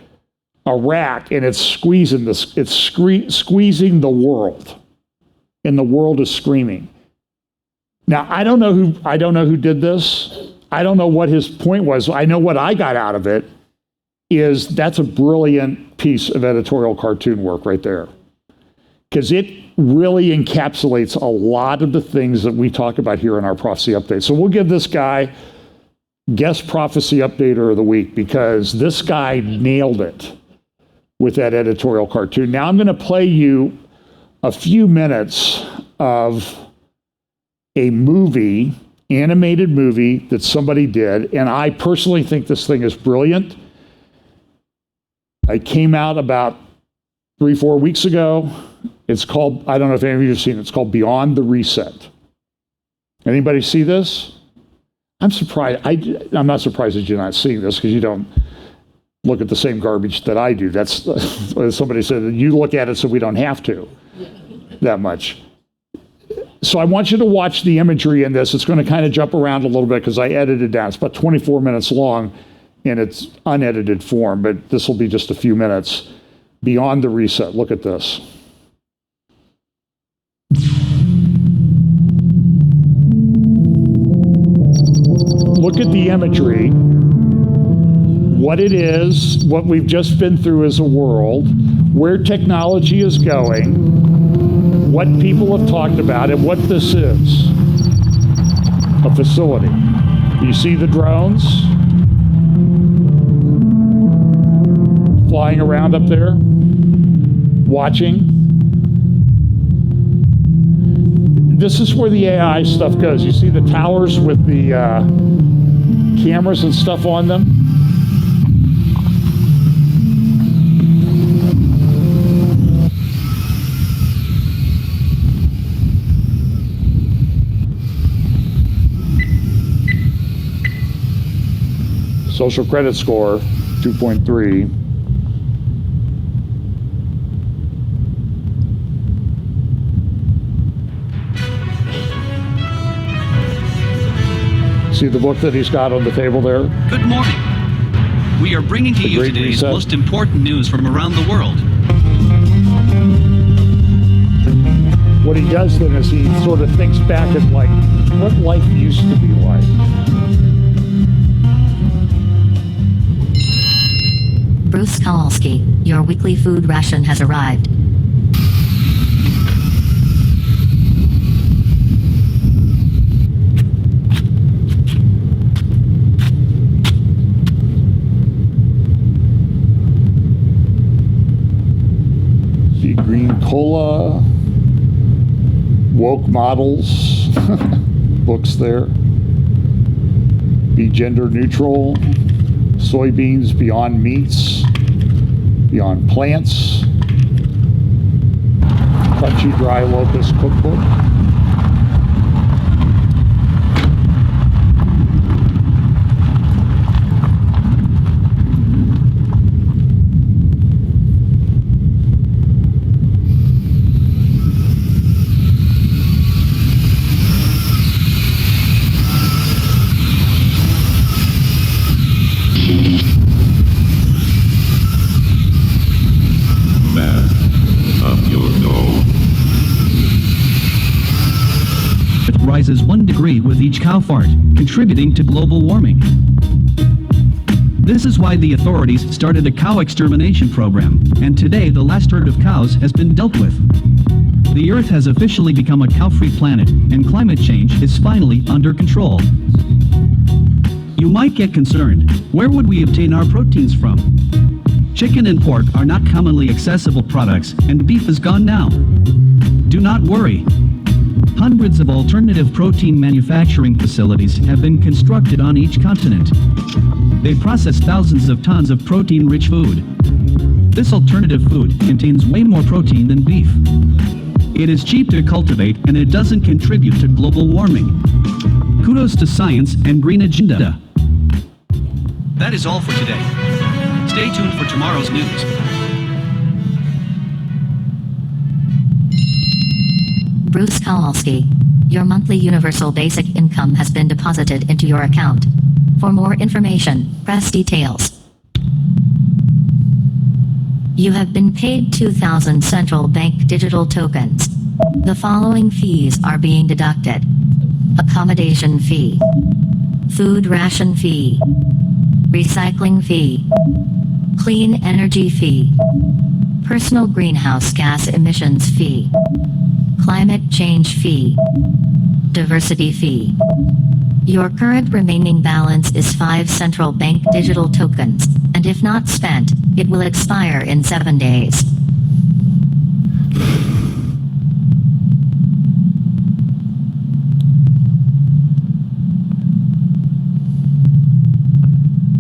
a rack, and it's squeezing this. It's squeezing the world, and the world is screaming. Now I don't know who did this. I don't know what his point was. I know what I got out of it is that's a brilliant piece of editorial cartoon work right there, because it really encapsulates a lot of the things that we talk about here in our prophecy update. So we'll give this guy guest prophecy updater of the week, because this guy nailed it with that editorial cartoon. Now I'm going to play you a few minutes of a movie, animated movie that somebody did, and I personally think this thing is brilliant. It came out about 3-4 weeks ago. It's called, I don't know if any of you have seen it, it's called Beyond the Reset. Anybody see this? I'm surprised. I'm not surprised that you're not seeing this, because you don't look at the same garbage that I do. That's somebody said that you look at it so we don't have to that much. So I want you to watch the imagery in this. It's going to kind of jump around a little bit because I edited it down. It's about 24 minutes long in its unedited form, but this will be just a few minutes. Beyond the Reset. Look at this. Look at the imagery, what it is, what we've just been through as a world, where technology is going, what people have talked about, and what this is. A facility. You see the drones flying around up there, watching. This is where the AI stuff goes. You see the towers with the cameras and stuff on them? Social credit score, 2.3. See the book that he's got on the table there? Good morning. We are bringing to you Great today's Reset. most important news from around the world. What he does then is he sort of thinks back at like what life used to be like. Bruce Kowalski, your weekly food ration has arrived. See green cola, woke models, books there. Be gender neutral, soybeans beyond meats, beyond plants, crunchy dry locust cookbook. Rises 1 degree with each cow fart, contributing to global warming. This is why the authorities started a cow extermination program, and today the last herd of cows has been dealt with. The Earth has officially become a cow-free planet, and climate change is finally under control. You might get concerned. Where would we obtain our proteins from? Chicken and pork are not commonly accessible products, and beef is gone now. Do not worry. Hundreds of alternative protein manufacturing facilities have been constructed on each continent. They process thousands of tons of protein-rich food. This alternative food contains way more protein than beef. It is cheap to cultivate, and it doesn't contribute to global warming. Kudos to science and green agenda. That is all for today. Stay tuned for tomorrow's news. Bruce Kowalski, your monthly universal basic income has been deposited into your account. For more information, press details. You have been paid 2,000 central bank digital tokens. The following fees are being deducted: accommodation fee, food ration fee, recycling fee, clean energy fee, personal greenhouse gas emissions fee, climate change fee, diversity fee. Your current remaining balance is 5 central bank digital tokens, and if not spent, it will expire in 7 days.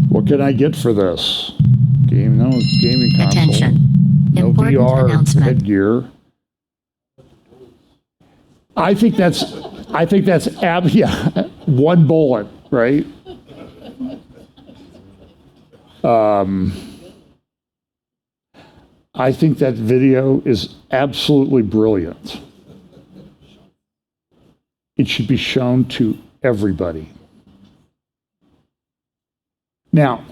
What can I get for this? Gaming console. Attention. No Important VR announcement. headgear. I think that's one bullet, right? I think that video is absolutely brilliant. It should be shown to everybody. Now,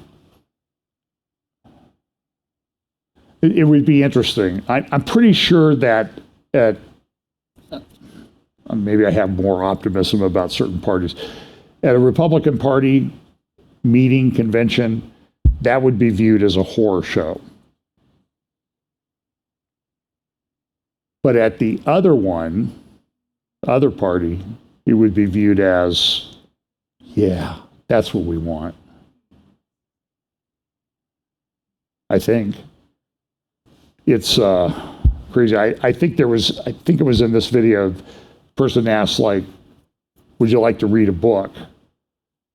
it would be interesting. I'm pretty sure that maybe I have more optimism about certain parties. At a Republican Party meeting, convention, that would be viewed as a horror show. But at the other party, it would be viewed as, yeah, that's what we want. I think. It's crazy. I think it was in this video, the person asked, like, would you like to read a book?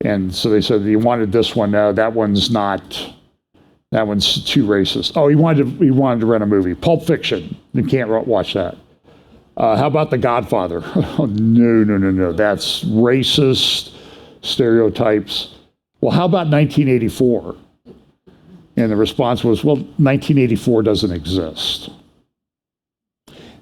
And so they said, you wanted this one. No, that one's not. That one's too racist. Oh, he wanted to rent a movie. Pulp Fiction. You can't watch that. How about The Godfather? Oh, no. That's racist stereotypes. Well, how about 1984? And the response was, well, 1984 doesn't exist.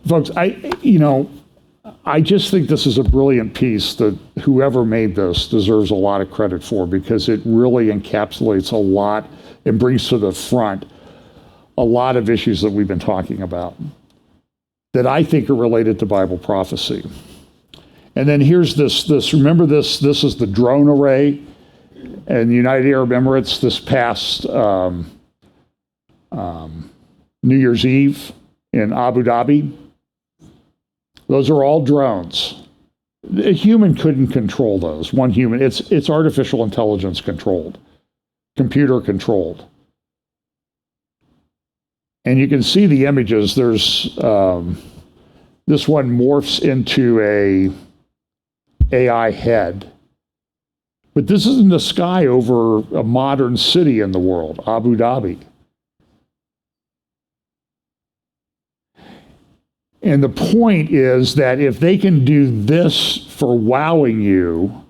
Folks, I just think this is a brilliant piece that whoever made this deserves a lot of credit for, because it really encapsulates a lot and brings to the front a lot of issues that we've been talking about that I think are related to Bible prophecy. And then here's this, remember this is the drone array in the United Arab Emirates this past New Year's Eve in Abu Dhabi. Those are all drones. A human couldn't control those. One human. It's artificial intelligence controlled, computer controlled. And you can see the images. There's this one morphs into a AI head. But this is in the sky over a modern city in the world, Abu Dhabi. And the point is that if they can do this for wowing you,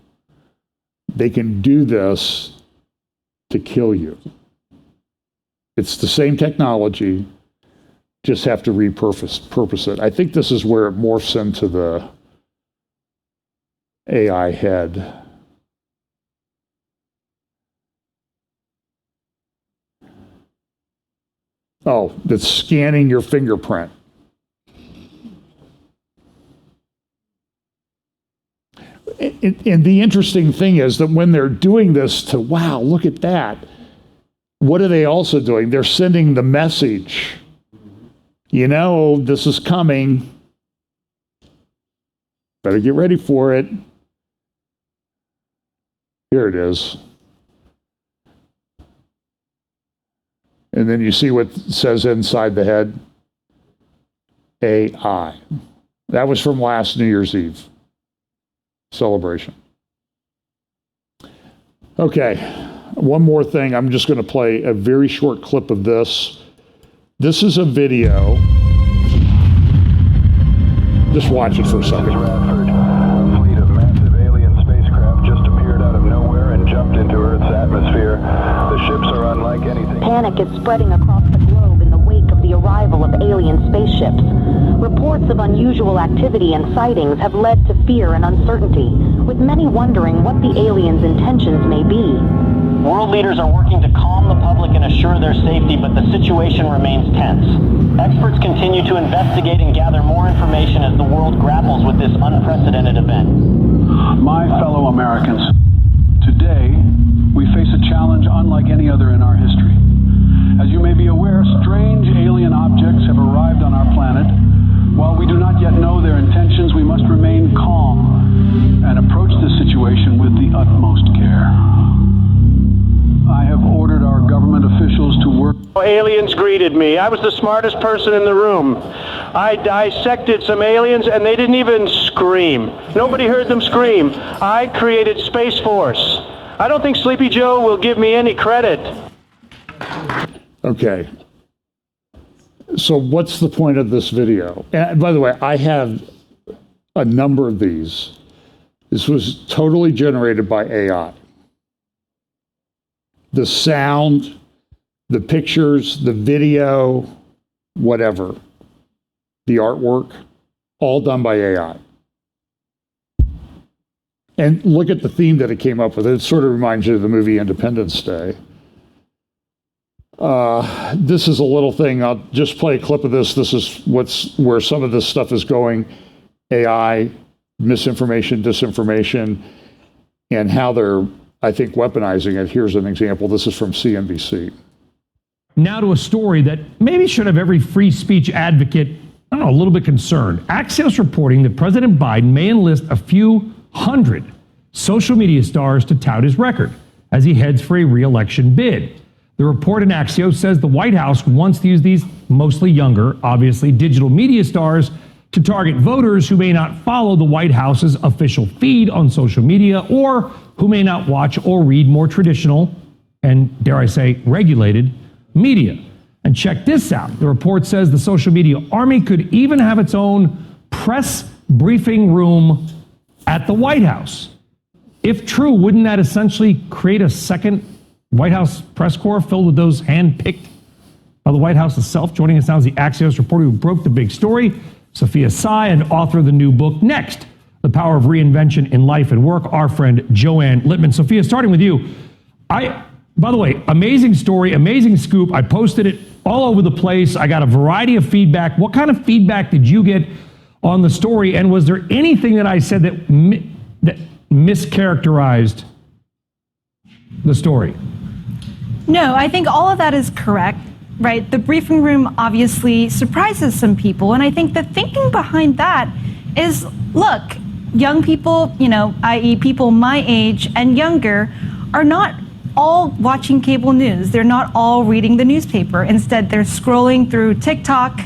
they can do this to kill you. It's the same technology, just have to repurpose it. I think this is where it morphs into the AI head. Oh, that's scanning your fingerprint. And the interesting thing is that when they're doing this to, wow, look at that, what are they also doing? They're sending the message, this is coming. Better get ready for it. Here it is. And then you see what it says inside the head. AI. That was from last New Year's Eve celebration. Okay, one more thing. I'm just going to play a very short clip of this. This is a video. Just watch it for a second. A fleet of massive alien spacecraft just appeared out of nowhere and jumped into Earth's atmosphere. The ships are unlike anything. Panic is spreading across the globe in the wake of the arrival of alien spaceships. Reports of unusual activity and sightings have led to fear and uncertainty, with many wondering what the aliens' intentions may be. World leaders are working to calm the public and assure their safety, but the situation remains tense. Experts continue to investigate and gather more information as the world grapples with this unprecedented event. My fellow Americans, today we face a challenge unlike any other in our history. As you may be aware, strange alien objects have arrived on our planet. While we do not yet know their intentions, we must remain calm and approach the situation with the utmost care. I have ordered our government officials to work. Aliens greeted me. I was the smartest person in the room. I dissected some aliens and they didn't even scream. Nobody heard them scream. I created Space Force. I don't think Sleepy Joe will give me any credit. Okay. So what's the point of this video? And by the way, I have a number of these. This was totally generated by AI. The sound, the pictures, the video, whatever, the artwork, all done by AI. And look at the theme that it came up with. It sort of reminds you of the movie Independence Day. This is a little thing. I'll just play a clip of this. This is where some of this stuff is going. AI, misinformation, disinformation, and how they're, I think, weaponizing it. Here's an example. This is from CNBC. Now to a story that maybe should have every free speech advocate, I don't know, a little bit concerned. Axios reporting that President Biden may enlist a few hundred social media stars to tout his record as he heads for a re-election bid. The report in Axios says the White House wants to use these mostly younger, obviously digital media stars to target voters who may not follow the White House's official feed on social media or who may not watch or read more traditional and, dare I say, regulated media. And check this out. The report says the social media army could even have its own press briefing room at the White House. If true, wouldn't that essentially create a second White House press corps filled with those handpicked by the White House itself? Joining us now is the Axios reporter who broke the big story, Sophia Tsai, and author of the new book, Next, The Power of Reinvention in Life and Work, our friend Joanne Littman. Sophia, starting with you. By the way, amazing story, amazing scoop. I posted it all over the place. I got a variety of feedback. What kind of feedback did you get on the story? And was there anything that I said that mischaracterized the story? No, I think all of that is correct, right? The briefing room obviously surprises some people. And I think the thinking behind that is, look, young people, i.e. people my age and younger, are not all watching cable news. They're not all reading the newspaper. Instead, they're scrolling through TikTok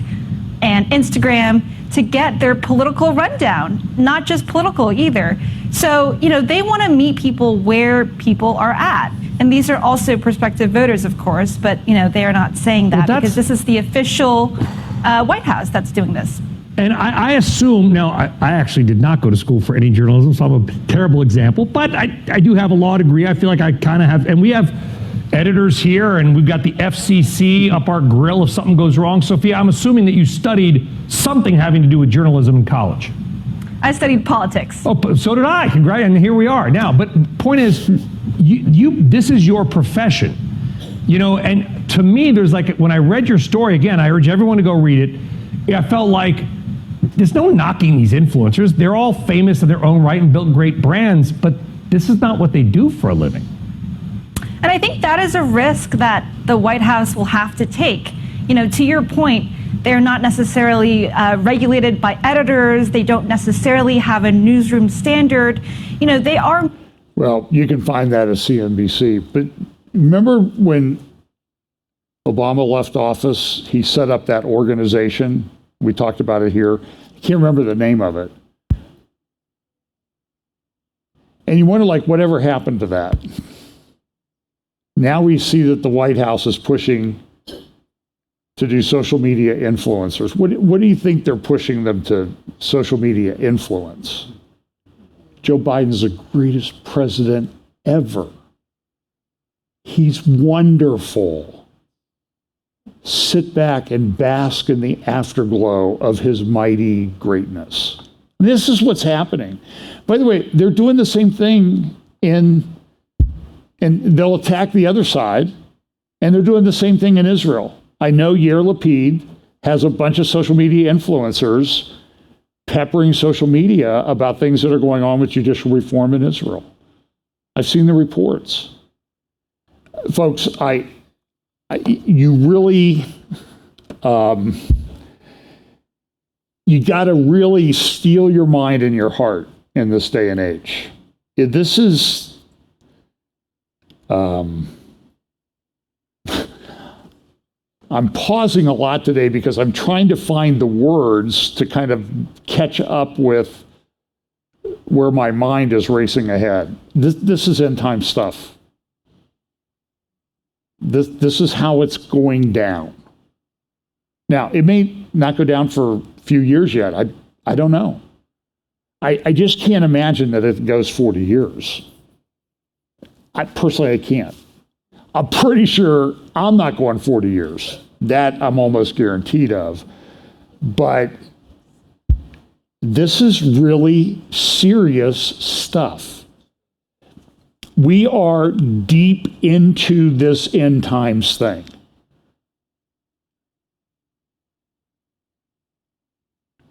and Instagram to get their political rundown, not just political either. So, they want to meet people where people are at. And these are also prospective voters, of course, but, they are not saying that because this is the official White House that's doing this. And I assume, now, I actually did not go to school for any journalism, so I'm a terrible example, but I do have a law degree. I feel like I kind of have, and we have editors here, and we've got the FCC up our grill if something goes wrong. Sophia, I'm assuming that you studied something having to do with journalism in college. I studied politics. Oh, so did I. Congrats, and here we are. Now, but point is, this is your profession, and to me, there's when I read your story, again, I urge everyone to go read it. I felt like there's no knocking these influencers. They're all famous in their own right and built great brands, but this is not what they do for a living. And I think that is a risk that the White House will have to take. To your point, they're not necessarily regulated by editors. They don't necessarily have a newsroom standard. They are. Well, you can find that at CNBC. But remember when Obama left office, he set up that organization. We talked about it here. I can't remember the name of it. And you wonder, whatever happened to that? Now we see that the White House is pushing to do social media influencers. What do you think they're pushing them to social media influence? Joe Biden's the greatest president ever. He's wonderful. Sit back and bask in the afterglow of his mighty greatness. This is what's happening. By the way, they're doing the same thing in And they'll attack the other side, and they're doing the same thing in Israel. I know Yair Lapid has a bunch of social media influencers peppering social media about things that are going on with judicial reform in Israel. I've seen the reports. Folks, you really, you got to really steel your mind and your heart in this day and age. This is, I'm pausing a lot today because I'm trying to find the words to kind of catch up with where my mind is racing ahead. This is end time stuff. This is how it's going down. Now, it may not go down for a few years yet. I don't know. I just can't imagine that it goes 40 years. I can't. I'm pretty sure I'm not going 40 years. That I'm almost guaranteed of. But this is really serious stuff. We are deep into this end times thing.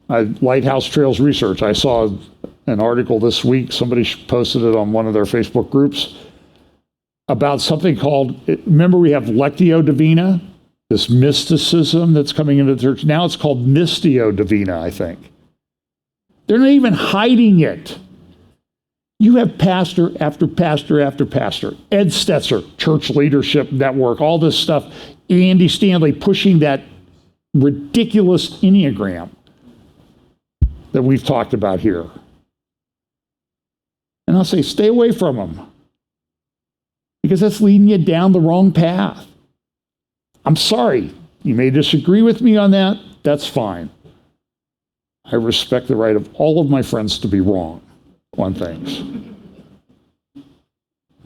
Lighthouse Trails Research. I saw an article this week. Somebody posted it on one of their Facebook groups about something called, remember we have Lectio Divina, this mysticism that's coming into the church. Now it's called Mistio Divina, I think. They're not even hiding it. You have pastor after pastor after pastor. Ed Stetzer, Church Leadership Network, all this stuff. Andy Stanley pushing that ridiculous Enneagram that we've talked about here. And I'll say, stay away from them, because that's leading you down the wrong path. I'm sorry. You may disagree with me on that. That's fine. I respect the right of all of my friends to be wrong on things. I'm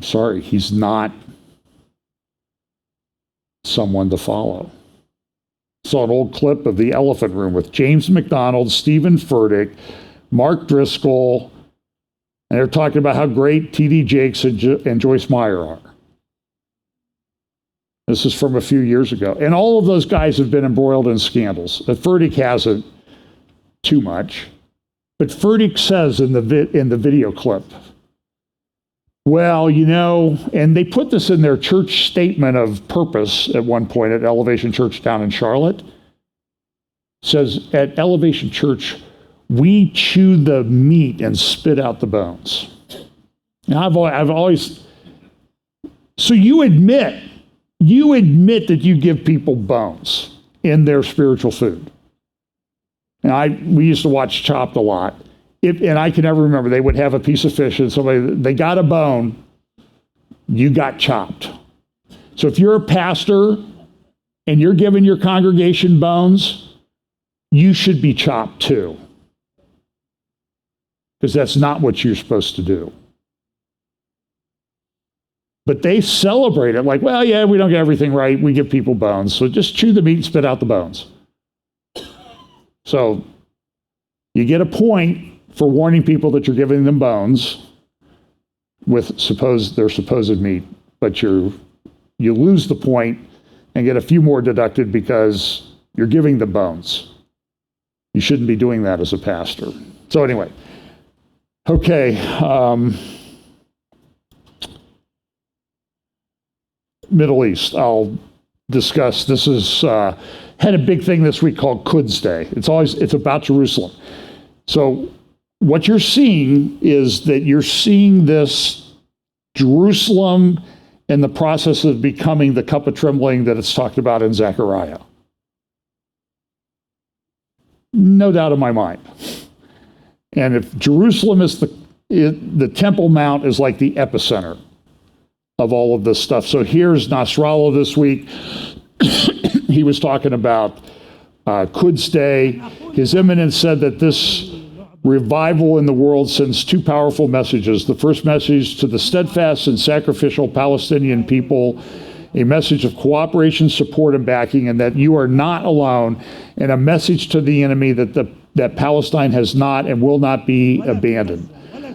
sorry. He's not someone to follow. Saw an old clip of the Elephant Room with James McDonald, Stephen Furtick, Mark Driscoll, and they're talking about how great T.D. Jakes and Joyce Meyer are. This is from a few years ago. And all of those guys have been embroiled in scandals. Furtick hasn't too much. But Furtick says in the video clip, well, you know, and they put this in their church statement of purpose at one point at Elevation Church down in Charlotte. Says, at Elevation Church, we chew the meat and spit out the bones. Now, I've always, so you admit that you give people bones in their spiritual food. And we used to watch Chopped a lot. And I can never remember, they would have a piece of fish and they got a bone, you got chopped. So if you're a pastor and you're giving your congregation bones, you should be chopped too. Because that's not what you're supposed to do. But they celebrate it like, well, yeah, we don't get everything right. We give people bones. So just chew the meat and spit out the bones. So you get a point for warning people that you're giving them bones with their supposed meat, but you lose the point and get a few more deducted because you're giving them bones. You shouldn't be doing that as a pastor. So anyway, okay. Middle East, I'll discuss. This is had a big thing this week called Quds Day. It's about Jerusalem. So what you're seeing is that you're seeing this Jerusalem in the process of becoming the cup of trembling that it's talked about in Zechariah. No doubt in my mind. And if Jerusalem is the Temple Mount is like the epicenter of all of this stuff. So here's Nasrallah this week. He was talking about Quds Day. His Eminence said that this revival in the world sends two powerful messages. The first message to the steadfast and sacrificial Palestinian people, a message of cooperation, support, and backing, and that you are not alone, and a message to the enemy that Palestine has not and will not be abandoned.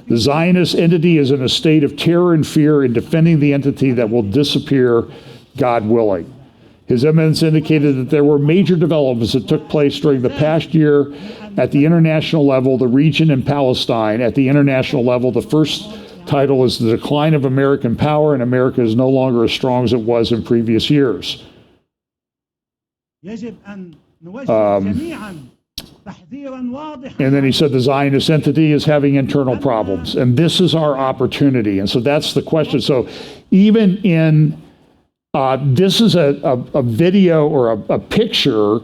The Zionist entity is in a state of terror and fear in defending the entity that will disappear, God willing. His Eminence indicated that there were major developments that took place during the past year at the international level, the region in Palestine. At the international level, the first title is The Decline of American Power, and America is no longer as strong as it was in previous years. And then he said the Zionist entity is having internal problems, and this is our opportunity. And so that's the question. So even in this is a video or a picture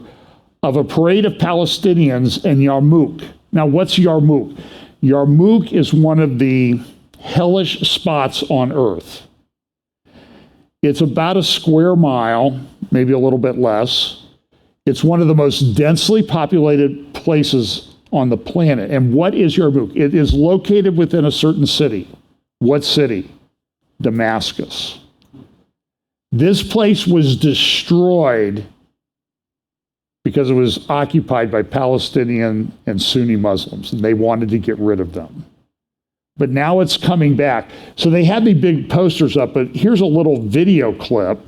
of a parade of Palestinians in Yarmouk. Now, what's Yarmouk? Yarmouk is one of the hellish spots on earth. It's about a square mile, maybe a little bit less. It's one of the most densely populated places on the planet. And what is Yarmouk? It is located within a certain city. What city? Damascus. This place was destroyed because it was occupied by Palestinian and Sunni Muslims, and they wanted to get rid of them. But now it's coming back. So they had the big posters up, but here's a little video clip,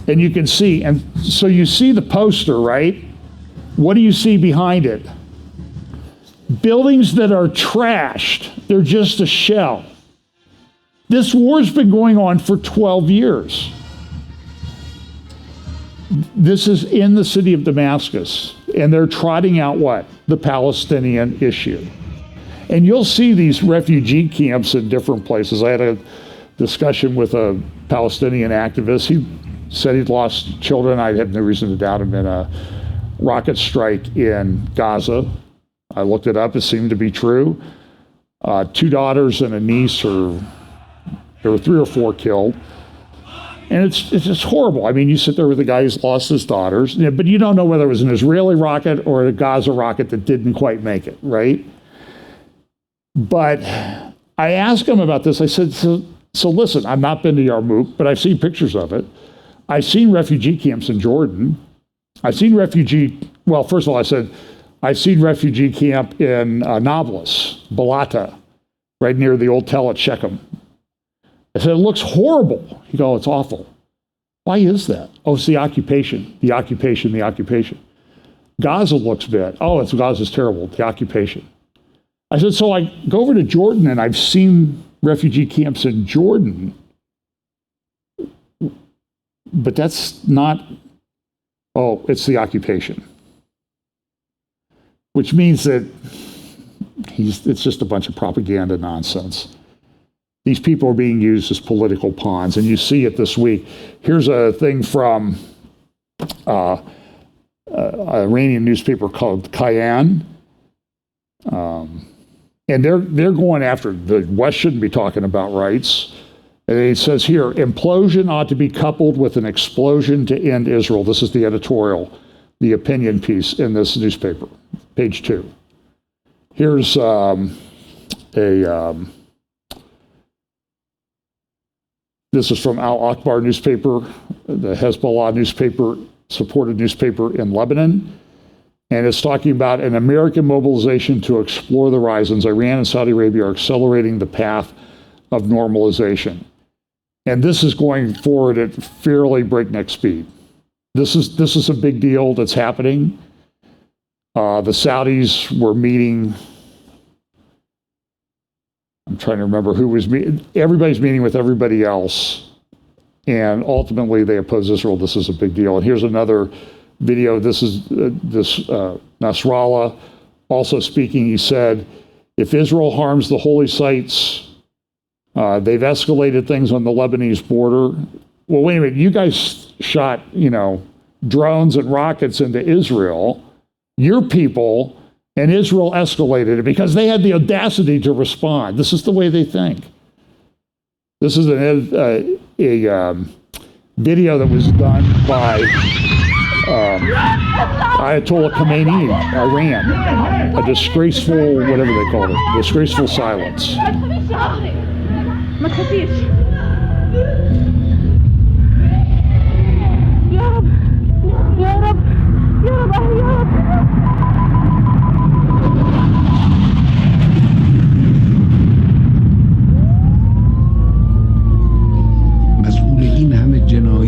and you can see, and so you see the poster, right? What do you see behind it? Buildings that are trashed. They're just a shell. This war's been going on for 12 years. This is in the city of Damascus, and they're trotting out what? The Palestinian issue. And you'll see these refugee camps in different places. I had a discussion with a Palestinian activist. He said he'd lost children. I have no reason to doubt him, in a rocket strike in Gaza. I looked it up. It seemed to be true. 2 daughters and a niece, there were 3 or 4 killed. And it's just horrible. I mean, you sit there with a guy who's lost his daughters, but you don't know whether it was an Israeli rocket or a Gaza rocket that didn't quite make it, right? But I asked him about this. I said, so listen, I've not been to Yarmouk, but I've seen pictures of it. I've seen refugee camps in Jordan. I've seen well, first of all, I said, I've seen refugee camp in Nablus, Balata, right near the old Tel at Shechem. I said, it looks horrible. He goes, it's awful. Why is that? Oh, it's the occupation, the occupation, the occupation. Gaza looks bad. Oh, Gaza's terrible, the occupation. I said, so I go over to Jordan, and I've seen refugee camps in Jordan, but that's not, it's the occupation. Which means that it's just a bunch of propaganda nonsense. These people are being used as political pawns, and you see it this week. Here's a thing from an Iranian newspaper called Kayan, and they're going after, the West shouldn't be talking about rights. And it says here, implosion ought to be coupled with an explosion to end Israel. This is the editorial, the opinion piece in this newspaper, page 2. Here's this is from Al Akbar newspaper, the Hezbollah newspaper, supported newspaper in Lebanon. And it's talking about an American mobilization to explore the horizons. Iran and Saudi Arabia are accelerating the path of normalization. And this is going forward at fairly breakneck speed. This is a big deal that's happening. The Saudis were meeting, I'm trying to remember who was meeting. Everybody's meeting with everybody else. And ultimately they oppose Israel. This is a big deal. And here's another video. This is Nasrallah also speaking. He said, if Israel harms the holy sites, they've escalated things on the Lebanese border. Well, wait a minute. You guys shot, drones and rockets into Israel. Your people, and Israel escalated it because they had the audacity to respond. This is the way they think. This is a video that was done by Ayatollah Khomeini, Iran. A disgraceful, whatever they called it, disgraceful silence.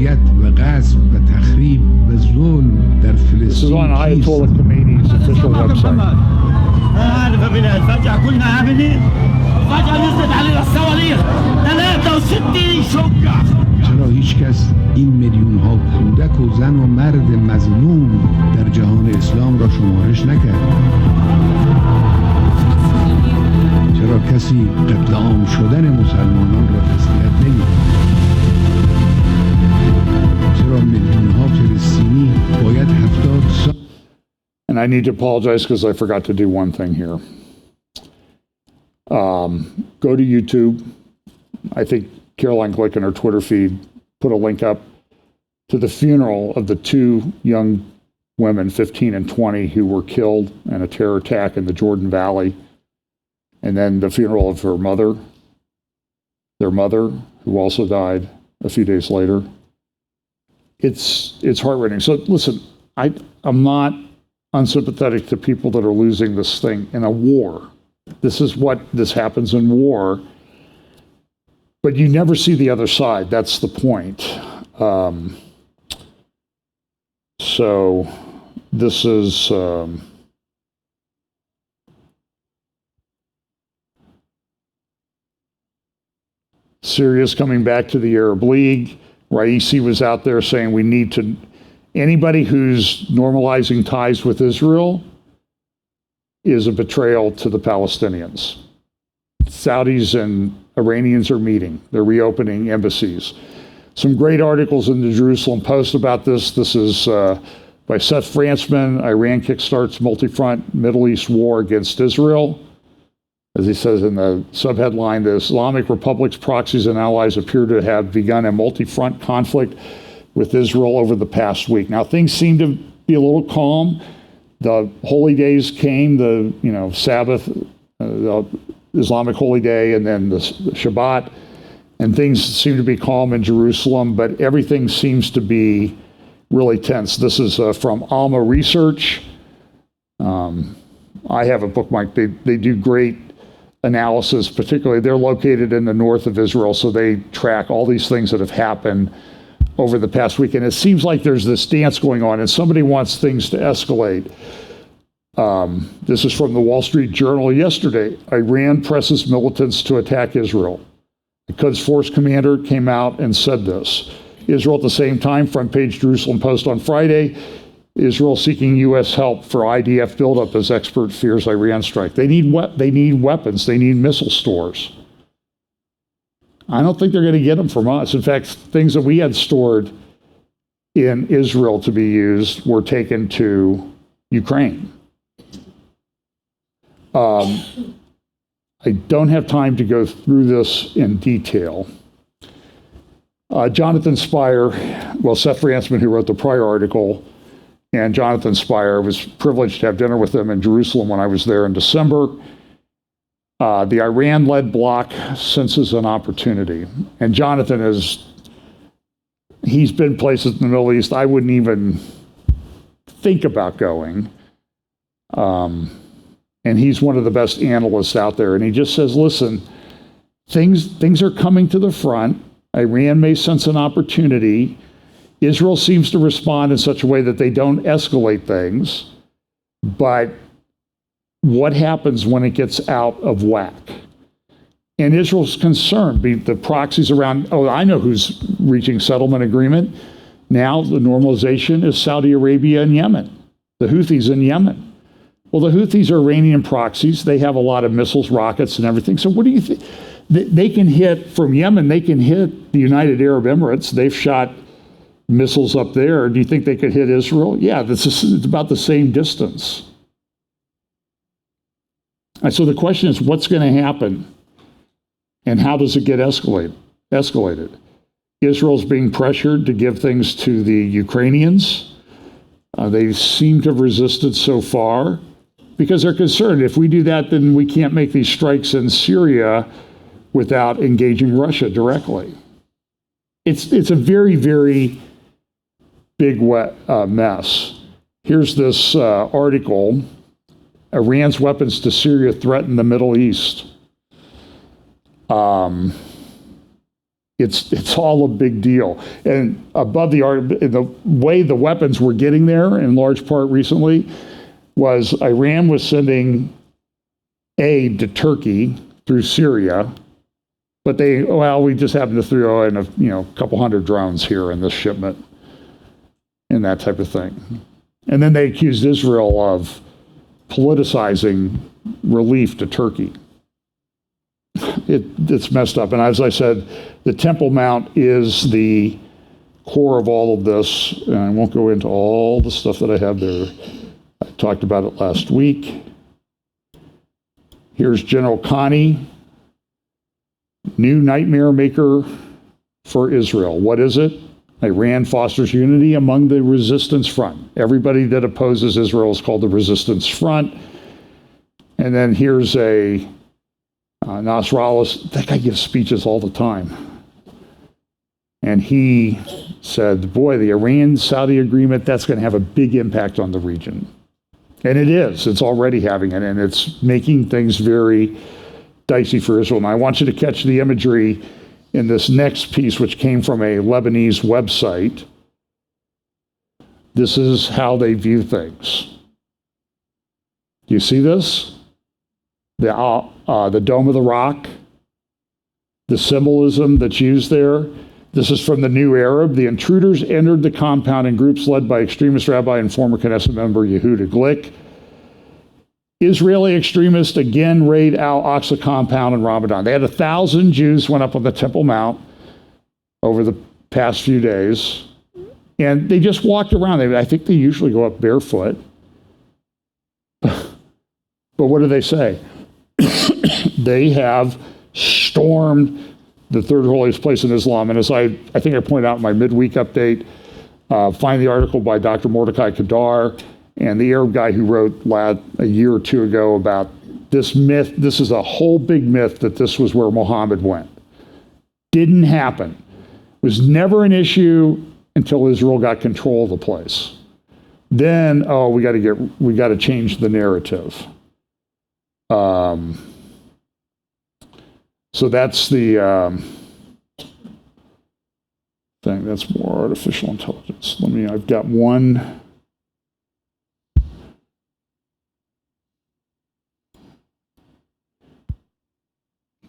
جنایت و غصب و تخریب و ظلم در This is on فلسطین کیست؟ Ayatollah Khomeini's official website. فجأة كنا عاملين فجأة نزلت علينا الصواريخ 63 شقة. چرا هیچ کس این میلیون ها کودک و زن و مرد مظلوم در جهان اسلام را شمارش نکرد؟ چرا کسی قتل عام شدن مسلمانان را تسلیت نمی‌کند؟ چرا میلیون ها فلسطینی باید 70 سال And I need to apologize because I forgot to do one thing here. Go to YouTube. I think Caroline Glick in her Twitter feed put a link up to the funeral of the two young women, 15 and 20, who were killed in a terror attack in the Jordan Valley. And then the funeral of her mother, their mother, who also died a few days later. It's heart-rending. So listen, I'm not unsympathetic to people that are losing this thing in a war. This happens in war. But you never see the other side. That's the point. So this is Syria's coming back to the Arab League. Raisi was out there saying we need to, anybody who's normalizing ties with Israel is a betrayal to the Palestinians. Saudis and Iranians are meeting. They're reopening embassies. Some great articles in the Jerusalem Post about this. This is by Seth Frantzman. Iran kickstarts multi-front Middle East war against Israel. As he says in the subheadline, the Islamic Republic's proxies and allies appear to have begun a multi-front conflict with Israel over the past week. Now, things seem to be a little calm. The holy days came, the Sabbath, the Islamic holy day, and then the Shabbat, and things seem to be calm in Jerusalem, but everything seems to be really tense. This is from Alma Research. I have a bookmark. They do great analysis, particularly they're located in the north of Israel, so they track all these things that have happened over the past week. And it seems like there's this dance going on, and somebody wants things to escalate. This is from the Wall Street Journal yesterday. Iran presses militants to attack Israel. The Quds Force commander came out and said this. Israel at the same time, front page Jerusalem Post on Friday, Israel seeking U.S. help for IDF buildup as expert fears Iran strike. They need weapons. They need missile stores. I don't think they're going to get them from us. In fact, things that we had stored in Israel to be used were taken to Ukraine. I don't have time to go through this in detail. Jonathan Spire, Seth Frantzman, who wrote the prior article, and Jonathan Spire, was privileged to have dinner with them in Jerusalem when I was there in December. The Iran-led bloc senses an opportunity. And Jonathan he's been places in the Middle East I wouldn't even think about going. And he's one of the best analysts out there. And he just says, listen, things are coming to the front. Iran may sense an opportunity. Israel seems to respond in such a way that they don't escalate things. But what happens when it gets out of whack? And Israel's concerned. The proxies around, I know who's reaching settlement agreement. Now the normalization is Saudi Arabia and Yemen, the Houthis in Yemen. Well, the Houthis are Iranian proxies. They have a lot of missiles, rockets, and everything. So what do you think? They can hit, from Yemen, they can hit the United Arab Emirates. They've shot missiles up there. Do you think they could hit Israel? Yeah, it's about the same distance. And so the question is, what's going to happen? And how does it get escalated? Israel's being pressured to give things to the Ukrainians. They seem to have resisted so far because they're concerned. If we do that, then we can't make these strikes in Syria without engaging Russia directly. It's a very, very big mess. Here's this article. Iran's weapons to Syria threaten the Middle East. It's all a big deal. And above the way the weapons were getting there, in large part recently, was Iran was sending aid to Turkey through Syria, but we just happened to throw in a couple hundred drones here in this shipment, and that type of thing. And then they accused Israel of politicizing relief to Turkey. It's messed up. And as I said, the Temple Mount is the core of all of this. And I won't go into all the stuff that I have there. I talked about it last week. Here's General Khani, new nightmare maker for Israel. What is it? Iran fosters unity among the resistance front. Everybody that opposes Israel is called the resistance front. And then here's a Nasrallah. That guy gives speeches all the time. And he said, boy, the Iran-Saudi agreement, that's going to have a big impact on the region. And it is. It's already having it. And it's making things very dicey for Israel. And I want you to catch the imagery in this next piece, which came from a Lebanese website. This is how they view things. Do you see this? The Dome of the Rock, the symbolism that's used there. This is from the New Arab. The intruders entered the compound in groups led by extremist rabbi and former Knesset member Yehuda Glick. Israeli extremists again raid Al-Aqsa compound in Ramadan. They had 1,000 Jews went up on the Temple Mount over the past few days, and they just walked around. I think they usually go up barefoot. But what do they say? They have stormed the third holiest place in Islam. And as I think I pointed out in my midweek update, find the article by Dr. Mordecai Kadar and the Arab guy who wrote a year or two ago about this myth. This is a whole big myth that this was where Muhammad went. Didn't happen. Was never an issue until Israel got control of the place. Then, we got to change the narrative. So that's the thing. That's more artificial intelligence. I've got one.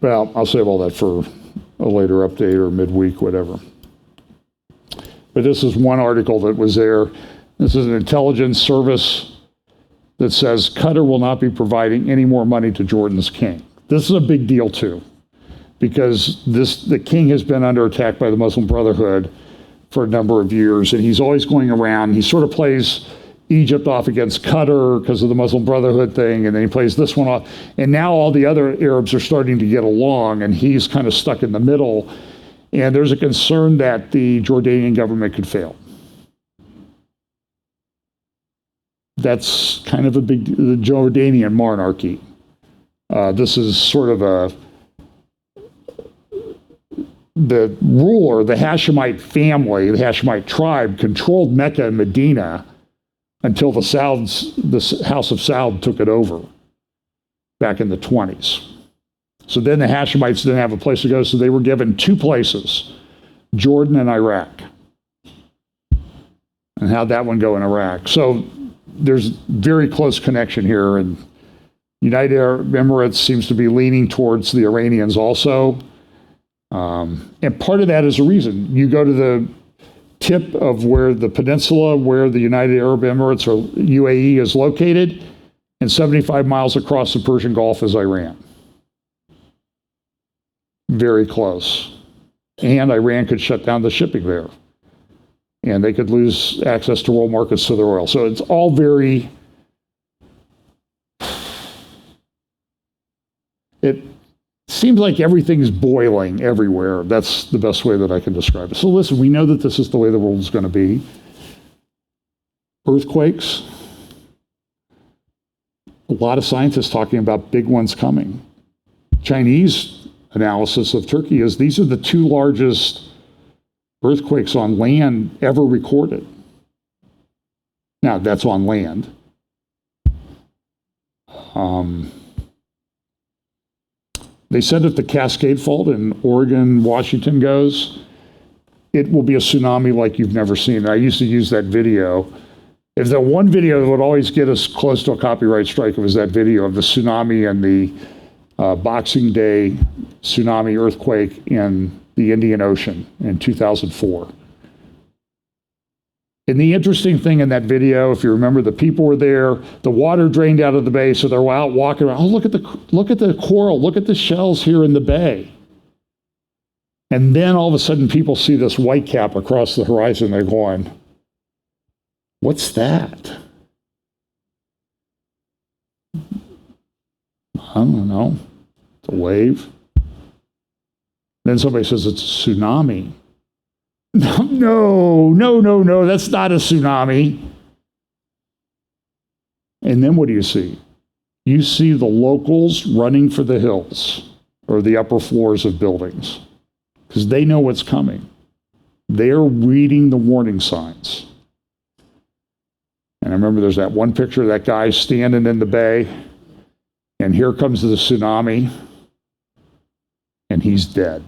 Well, I'll save all that for a later update or midweek, whatever. But this is one article that was there. This is an intelligence service that says Qatar will not be providing any more money to Jordan's king. This is a big deal too, because the king has been under attack by the Muslim Brotherhood for a number of years, and he's always going around. He sort of plays Egypt off against Qatar because of the Muslim Brotherhood thing, and then he plays this one off. And now all the other Arabs are starting to get along, and he's kind of stuck in the middle. And there's a concern that the Jordanian government could fail. That's kind of the Jordanian monarchy. This is sort of the ruler, the Hashemite family, the Hashemite tribe controlled Mecca and Medina until the House of Saud took it over back in the 20s. So then the Hashemites didn't have a place to go, so they were given two places, Jordan and Iraq. And how'd that one go in Iraq? So there's very close connection here, and United Arab Emirates seems to be leaning towards the Iranians also. And part of that is a reason. You go to the tip of where the peninsula, where the United Arab Emirates or UAE is located, and 75 miles across the Persian Gulf is Iran. Very close. And Iran could shut down the shipping there. And they could lose access to world markets to their oil. So it's all very... It seems like everything's boiling everywhere. That's the best way that I can describe it. So listen, we know that this is the way the world is going to be. Earthquakes. A lot of scientists talking about big ones coming. Chinese analysis of Turkey is these are the two largest earthquakes on land ever recorded. Now, that's on land. They said if the Cascade Fault in Oregon, Washington goes, it will be a tsunami like you've never seen. I used to use that video. If the one video that would always get us close to a copyright strike, it was that video of the tsunami and the Boxing Day tsunami earthquake in the Indian Ocean in 2004. And the interesting thing in that video, if you remember, the people were there, the water drained out of the bay, so they're out walking around. Oh, look at the coral, look at the shells here in the bay. And then all of a sudden people see this white cap across the horizon. They're going, what's that? I don't know. It's a wave. Then somebody says it's a tsunami. No, that's not a tsunami. And then what do you see? You see the locals running for the hills or the upper floors of buildings because they know what's coming. They're reading the warning signs. And I remember there's that one picture of that guy standing in the bay, and here comes the tsunami, and he's dead.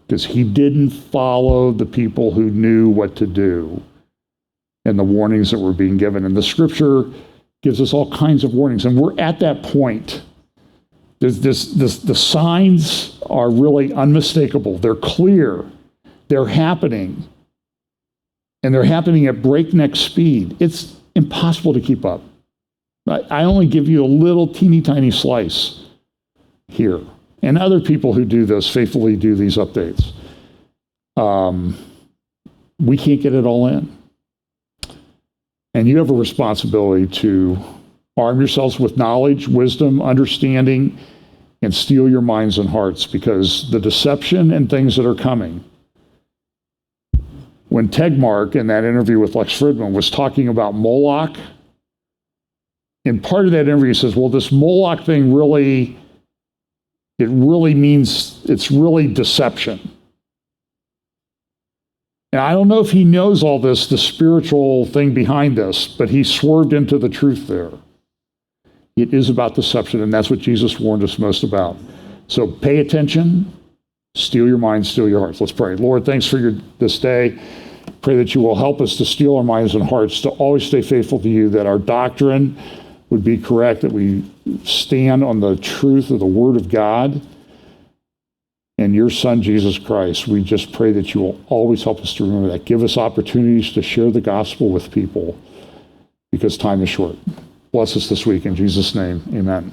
Because he didn't follow the people who knew what to do and the warnings that were being given. And the scripture gives us all kinds of warnings. And we're at that point. The signs are really unmistakable. They're clear. They're happening. And they're happening at breakneck speed. It's impossible to keep up. I only give you a little teeny tiny slice here. And other people who do this faithfully do these updates. We can't get it all in. And you have a responsibility to arm yourselves with knowledge, wisdom, understanding, and steel your minds and hearts, because the deception and things that are coming. When Tegmark, in that interview with Lex Fridman, was talking about Moloch, in part of that interview he says, well, this Moloch thing it really means it's really deception. And I don't know if he knows all this, the spiritual thing behind this, but he swerved into the truth there. It is about deception, and that's what Jesus warned us most about. So pay attention, steel your minds, steel your hearts. Let's pray. Lord, thanks for this day. Pray that you will help us to steel our minds and hearts, to always stay faithful to you, that our doctrine would be correct, that we stand on the truth of the Word of God and your Son, Jesus Christ. We just pray that you will always help us to remember that. Give us opportunities to share the gospel with people because time is short. Bless us this week. In Jesus' name, amen.